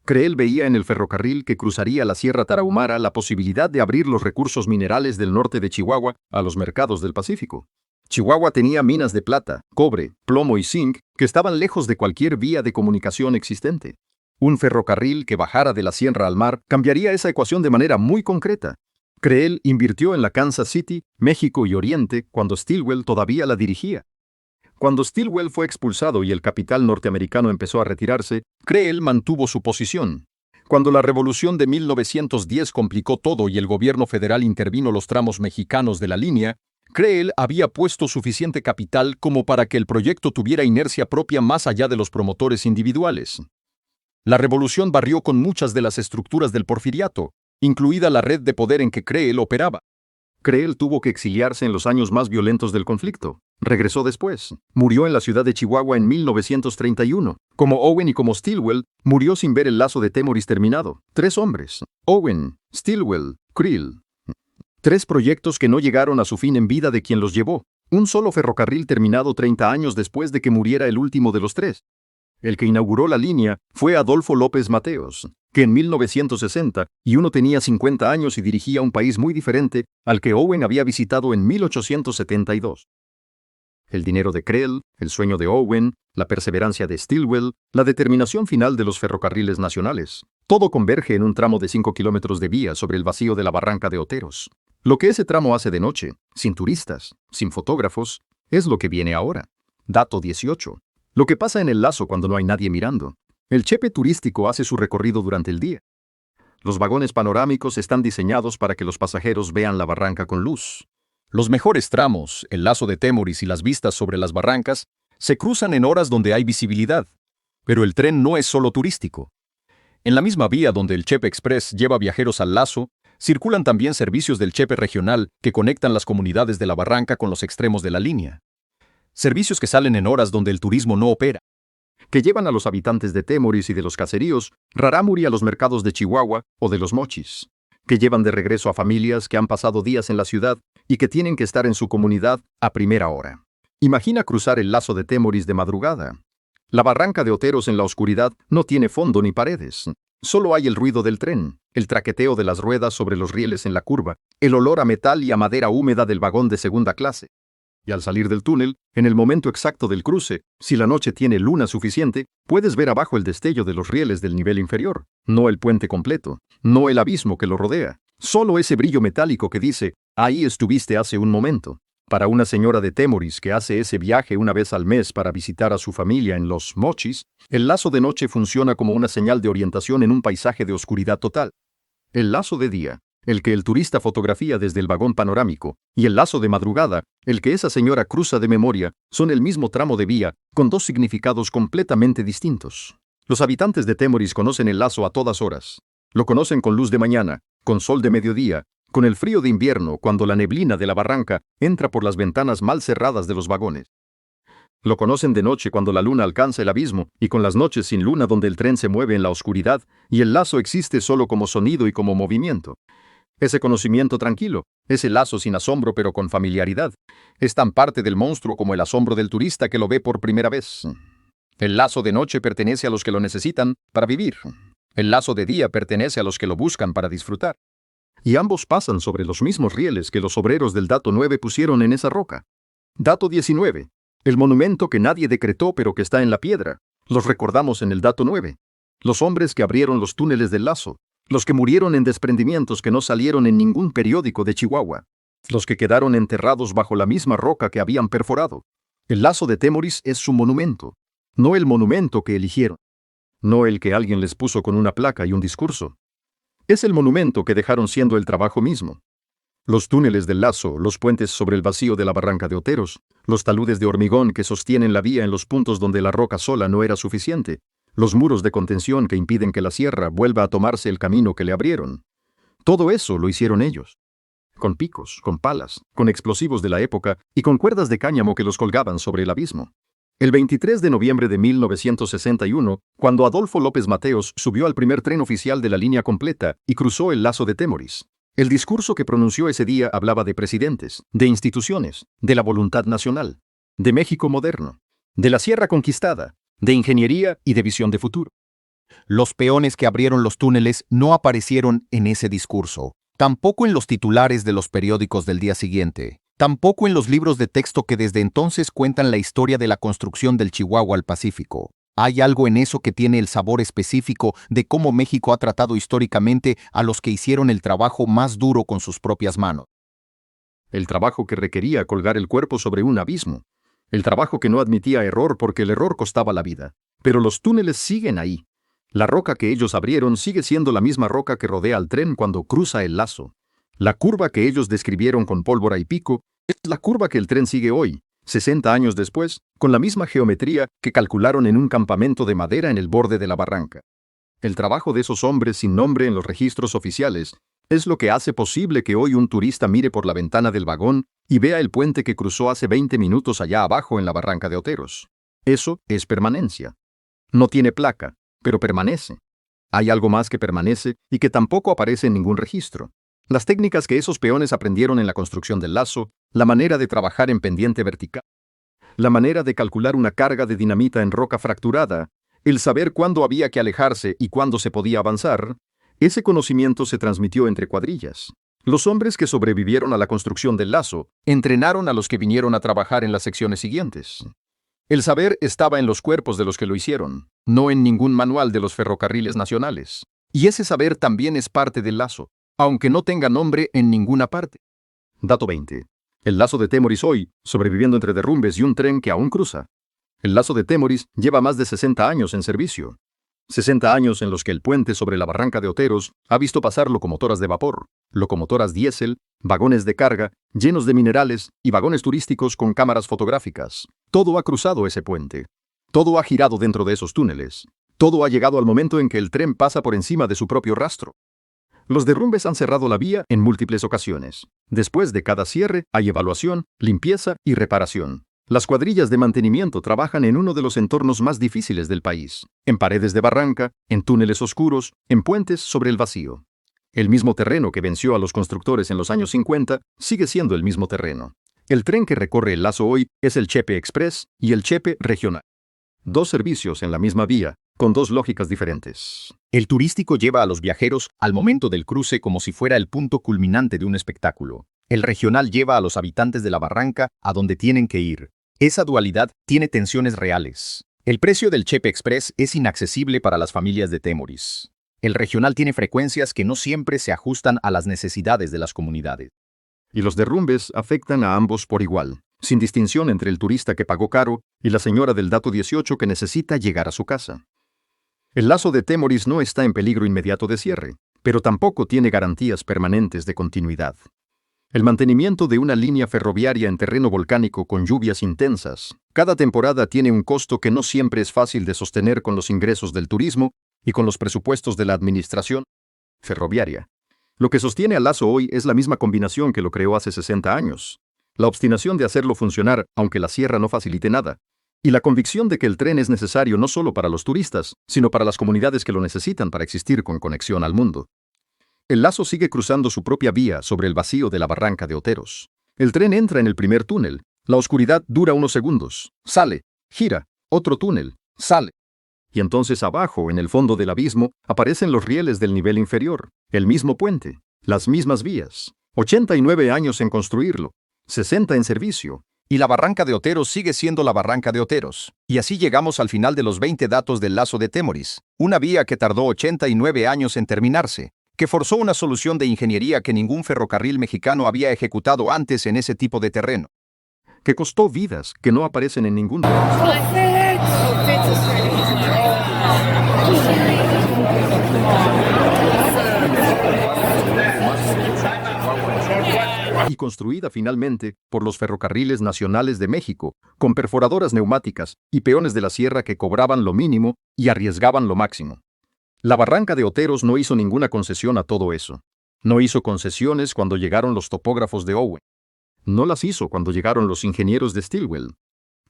Creel veía en el ferrocarril que cruzaría la Sierra Tarahumara la posibilidad de abrir los recursos minerales del norte de Chihuahua a los mercados del Pacífico. Chihuahua tenía minas de plata, cobre, plomo y zinc que estaban lejos de cualquier vía de comunicación existente. Un ferrocarril que bajara de la sierra al mar cambiaría esa ecuación de manera muy concreta. Creel invirtió en la Kansas City, México y Oriente cuando Stilwell todavía la dirigía. Cuando Stilwell fue expulsado y el capital norteamericano empezó a retirarse, Creel mantuvo su posición. Cuando la revolución de 1910 complicó todo y el gobierno federal intervino los tramos mexicanos de la línea, Creel había puesto suficiente capital como para que el proyecto tuviera inercia propia más allá de los promotores individuales. La revolución barrió con muchas de las estructuras del porfiriato, incluida la red de poder en que Creel operaba. Creel tuvo que exiliarse en los años más violentos del conflicto. Regresó después. Murió en la ciudad de Chihuahua en 1931. Como Owen y como Stilwell, murió sin ver el lazo de Temoris terminado. 3 hombres: Owen, Stilwell, Creel. 3 proyectos que no llegaron a su fin en vida de quien los llevó. Un solo ferrocarril terminado 30 años después de que muriera el último de los 3. El que inauguró la línea fue Adolfo López Mateos, que en 1960, y uno tenía 50 años y dirigía un país muy diferente al que Owen había visitado en 1872. El dinero de Creel, el sueño de Owen, la perseverancia de Stilwell, la determinación final de los ferrocarriles nacionales. Todo converge en un tramo de 5 kilómetros de vía sobre el vacío de la barranca de Oteros. Lo que ese tramo hace de noche, sin turistas, sin fotógrafos, es lo que viene ahora. Dato 18. Lo que pasa en el lazo cuando no hay nadie mirando. El chepe turístico hace su recorrido durante el día. Los vagones panorámicos están diseñados para que los pasajeros vean la barranca con luz. Los mejores tramos, el lazo de Temoris y las vistas sobre las barrancas, se cruzan en horas donde hay visibilidad. Pero el tren no es solo turístico. En la misma vía donde el Chepe Express lleva viajeros al lazo, circulan también servicios del Chepe regional que conectan las comunidades de la barranca con los extremos de la línea. Servicios que salen en horas donde el turismo no opera, que llevan a los habitantes de Temoris y de los caseríos, Rarámuri a los mercados de Chihuahua o de los Mochis, que llevan de regreso a familias que han pasado días en la ciudad y que tienen que estar en su comunidad a primera hora. Imagina cruzar el lazo de Temoris de madrugada. La barranca de Oteros en la oscuridad no tiene fondo ni paredes. Solo hay el ruido del tren, el traqueteo de las ruedas sobre los rieles en la curva, el olor a metal y a madera húmeda del vagón de segunda clase. Y al salir del túnel, en el momento exacto del cruce, si la noche tiene luna suficiente, puedes ver abajo el destello de los rieles del nivel inferior, no el puente completo, no el abismo que lo rodea, solo ese brillo metálico que dice, ahí estuviste hace un momento. Para una señora de Temoris que hace ese viaje una vez al mes para visitar a su familia en los Mochis, el lazo de noche funciona como una señal de orientación en un paisaje de oscuridad total. El lazo de día, el que el turista fotografía desde el vagón panorámico, y el lazo de madrugada, el que esa señora cruza de memoria, son el mismo tramo de vía, con 2 significados completamente distintos. Los habitantes de Temoris conocen el lazo a todas horas. Lo conocen con luz de mañana, con sol de mediodía, con el frío de invierno, cuando la neblina de la barranca entra por las ventanas mal cerradas de los vagones. Lo conocen de noche cuando la luna alcanza el abismo y con las noches sin luna donde el tren se mueve en la oscuridad y el lazo existe solo como sonido y como movimiento. Ese conocimiento tranquilo, ese lazo sin asombro pero con familiaridad, es tan parte del monstruo como el asombro del turista que lo ve por primera vez. El lazo de noche pertenece a los que lo necesitan para vivir. El lazo de día pertenece a los que lo buscan para disfrutar. Y ambos pasan sobre los mismos rieles que los obreros del dato 9 pusieron en esa roca. Dato 19. El monumento que nadie decretó pero que está en la piedra. Los recordamos en el dato 9. Los hombres que abrieron los túneles del lazo. Los que murieron en desprendimientos que no salieron en ningún periódico de Chihuahua. Los que quedaron enterrados bajo la misma roca que habían perforado. El lazo de Temoris es su monumento. No el monumento que eligieron. No el que alguien les puso con una placa y un discurso. Es el monumento que dejaron siendo el trabajo mismo. Los túneles del lazo, los puentes sobre el vacío de la barranca de Oteros, los taludes de hormigón que sostienen la vía en los puntos donde la roca sola no era suficiente, los muros de contención que impiden que la sierra vuelva a tomarse el camino que le abrieron. Todo eso lo hicieron ellos. Con picos, con palas, con explosivos de la época y con cuerdas de cáñamo que los colgaban sobre el abismo. El 23 de noviembre de 1961, cuando Adolfo López Mateos subió al primer tren oficial de la línea completa y cruzó el lazo de Temoris, el discurso que pronunció ese día hablaba de presidentes, de instituciones, de la voluntad nacional, de México moderno, de la sierra conquistada, de ingeniería y de visión de futuro. Los peones que abrieron los túneles no aparecieron en ese discurso, tampoco en los titulares de los periódicos del día siguiente, tampoco en los libros de texto que desde entonces cuentan la historia de la construcción del Chihuahua al Pacífico. Hay algo en eso que tiene el sabor específico de cómo México ha tratado históricamente a los que hicieron el trabajo más duro con sus propias manos. El trabajo que requería colgar el cuerpo sobre un abismo. El trabajo que no admitía error porque el error costaba la vida. Pero los túneles siguen ahí. La roca que ellos abrieron sigue siendo la misma roca que rodea al tren cuando cruza el lazo. La curva que ellos describieron con pólvora y pico es la curva que el tren sigue hoy, 60 años después, con la misma geometría que calcularon en un campamento de madera en el borde de la barranca. El trabajo de esos hombres sin nombre en los registros oficiales es lo que hace posible que hoy un turista mire por la ventana del vagón y vea el puente que cruzó hace 20 minutos allá abajo en la barranca de Oteros. Eso es permanencia. No tiene placa, pero permanece. Hay algo más que permanece y que tampoco aparece en ningún registro. Las técnicas que esos peones aprendieron en la construcción del lazo, la manera de trabajar en pendiente vertical, la manera de calcular una carga de dinamita en roca fracturada, el saber cuándo había que alejarse y cuándo se podía avanzar, ese conocimiento se transmitió entre cuadrillas. Los hombres que sobrevivieron a la construcción del lazo entrenaron a los que vinieron a trabajar en las secciones siguientes. El saber estaba en los cuerpos de los que lo hicieron, no en ningún manual de los ferrocarriles nacionales. Y ese saber también es parte del lazo, aunque no tenga nombre en ninguna parte. Dato 20. El lazo de Temoris hoy, sobreviviendo entre derrumbes y un tren que aún cruza. El lazo de Temoris lleva más de 60 años en servicio. 60 años en los que el puente sobre la barranca de Oteros ha visto pasar locomotoras de vapor, locomotoras diésel, vagones de carga, llenos de minerales y vagones turísticos con cámaras fotográficas. Todo ha cruzado ese puente. Todo ha girado dentro de esos túneles. Todo ha llegado al momento en que el tren pasa por encima de su propio rastro. Los derrumbes han cerrado la vía en múltiples ocasiones. Después de cada cierre hay evaluación, limpieza y reparación. Las cuadrillas de mantenimiento trabajan en uno de los entornos más difíciles del país, en paredes de barranca, en túneles oscuros, en puentes sobre el vacío. El mismo terreno que venció a los constructores en los años 50 sigue siendo el mismo terreno. El tren que recorre el lazo hoy es el Chepe Express y el Chepe Regional. Dos servicios en la misma vía, con dos lógicas diferentes. El turístico lleva a los viajeros al momento del cruce como si fuera el punto culminante de un espectáculo. El regional lleva a los habitantes de la barranca a donde tienen que ir. Esa dualidad tiene tensiones reales. El precio del Chepe Express es inaccesible para las familias de Temoris. El regional tiene frecuencias que no siempre se ajustan a las necesidades de las comunidades. Y los derrumbes afectan a ambos por igual, sin distinción entre el turista que pagó caro y la señora del dato 18 que necesita llegar a su casa. El lazo de Temoris no está en peligro inmediato de cierre, pero tampoco tiene garantías permanentes de continuidad. El mantenimiento de una línea ferroviaria en terreno volcánico con lluvias intensas, cada temporada tiene un costo que no siempre es fácil de sostener con los ingresos del turismo y con los presupuestos de la administración ferroviaria. Lo que sostiene al lazo hoy es la misma combinación que lo creó hace 60 años. La obstinación de hacerlo funcionar, aunque la sierra no facilite nada. Y la convicción de que el tren es necesario no solo para los turistas, sino para las comunidades que lo necesitan para existir con conexión al mundo. El lazo sigue cruzando su propia vía sobre el vacío de la barranca de Oteros. El tren entra en el primer túnel. La oscuridad dura unos segundos. Sale, gira, otro túnel, sale. Y entonces abajo, en el fondo del abismo, aparecen los rieles del nivel inferior, el mismo puente, las mismas vías. 89 años en construirlo, 60 en servicio. Y la barranca de Oteros sigue siendo la barranca de Oteros. Y así llegamos al final de los 20 datos del lazo de Temoris, una vía que tardó 89 años en terminarse, que forzó una solución de ingeniería que ningún ferrocarril mexicano había ejecutado antes en ese tipo de terreno. Que costó vidas que no aparecen en ningún lugar. Y construida finalmente por los Ferrocarriles Nacionales de México, con perforadoras neumáticas y peones de la sierra que cobraban lo mínimo y arriesgaban lo máximo. La barranca de Oteros no hizo ninguna concesión a todo eso. No hizo concesiones cuando llegaron los topógrafos de Owen. No las hizo cuando llegaron los ingenieros de Stilwell.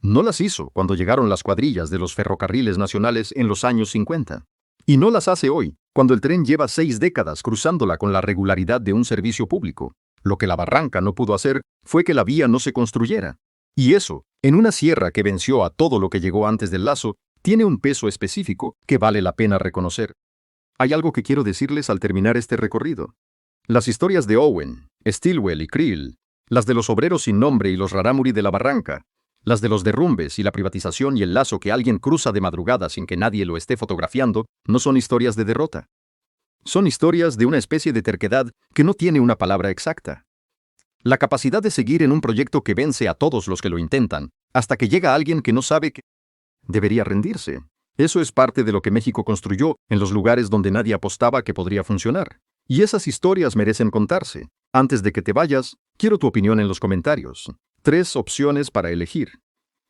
No las hizo cuando llegaron las cuadrillas de los ferrocarriles nacionales en los años 50. Y no las hace hoy, cuando el tren lleva 6 décadas cruzándola con la regularidad de un servicio público. Lo que la barranca no pudo hacer fue que la vía no se construyera. Y eso, en una sierra que venció a todo lo que llegó antes del lazo, tiene un peso específico que vale la pena reconocer. Hay algo que quiero decirles al terminar este recorrido. Las historias de Owen, Stilwell y Creel, las de los obreros sin nombre y los rarámuri de la barranca, las de los derrumbes y la privatización y el lazo que alguien cruza de madrugada sin que nadie lo esté fotografiando, no son historias de derrota. Son historias de una especie de terquedad que no tiene una palabra exacta. La capacidad de seguir en un proyecto que vence a todos los que lo intentan, hasta que llega alguien que no sabe que debería rendirse. Eso es parte de lo que México construyó en los lugares donde nadie apostaba que podría funcionar. Y esas historias merecen contarse. Antes de que te vayas, quiero tu opinión en los comentarios. 3 opciones para elegir.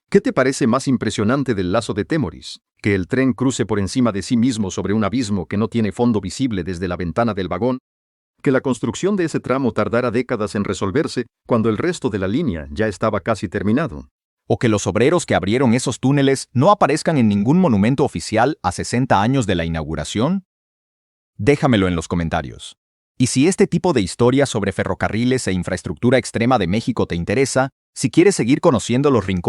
¿Qué te parece más impresionante del lazo de Temoris? ¿Que el tren cruce por encima de sí mismo sobre un abismo que no tiene fondo visible desde la ventana del vagón? ¿Que la construcción de ese tramo tardara décadas en resolverse cuando el resto de la línea ya estaba casi terminado? ¿O que los obreros que abrieron esos túneles no aparezcan en ningún monumento oficial a 60 años de la inauguración? Déjamelo en los comentarios. Y si este tipo de historias sobre ferrocarriles e infraestructura extrema de México te interesa, si quieres seguir conociendo los rincones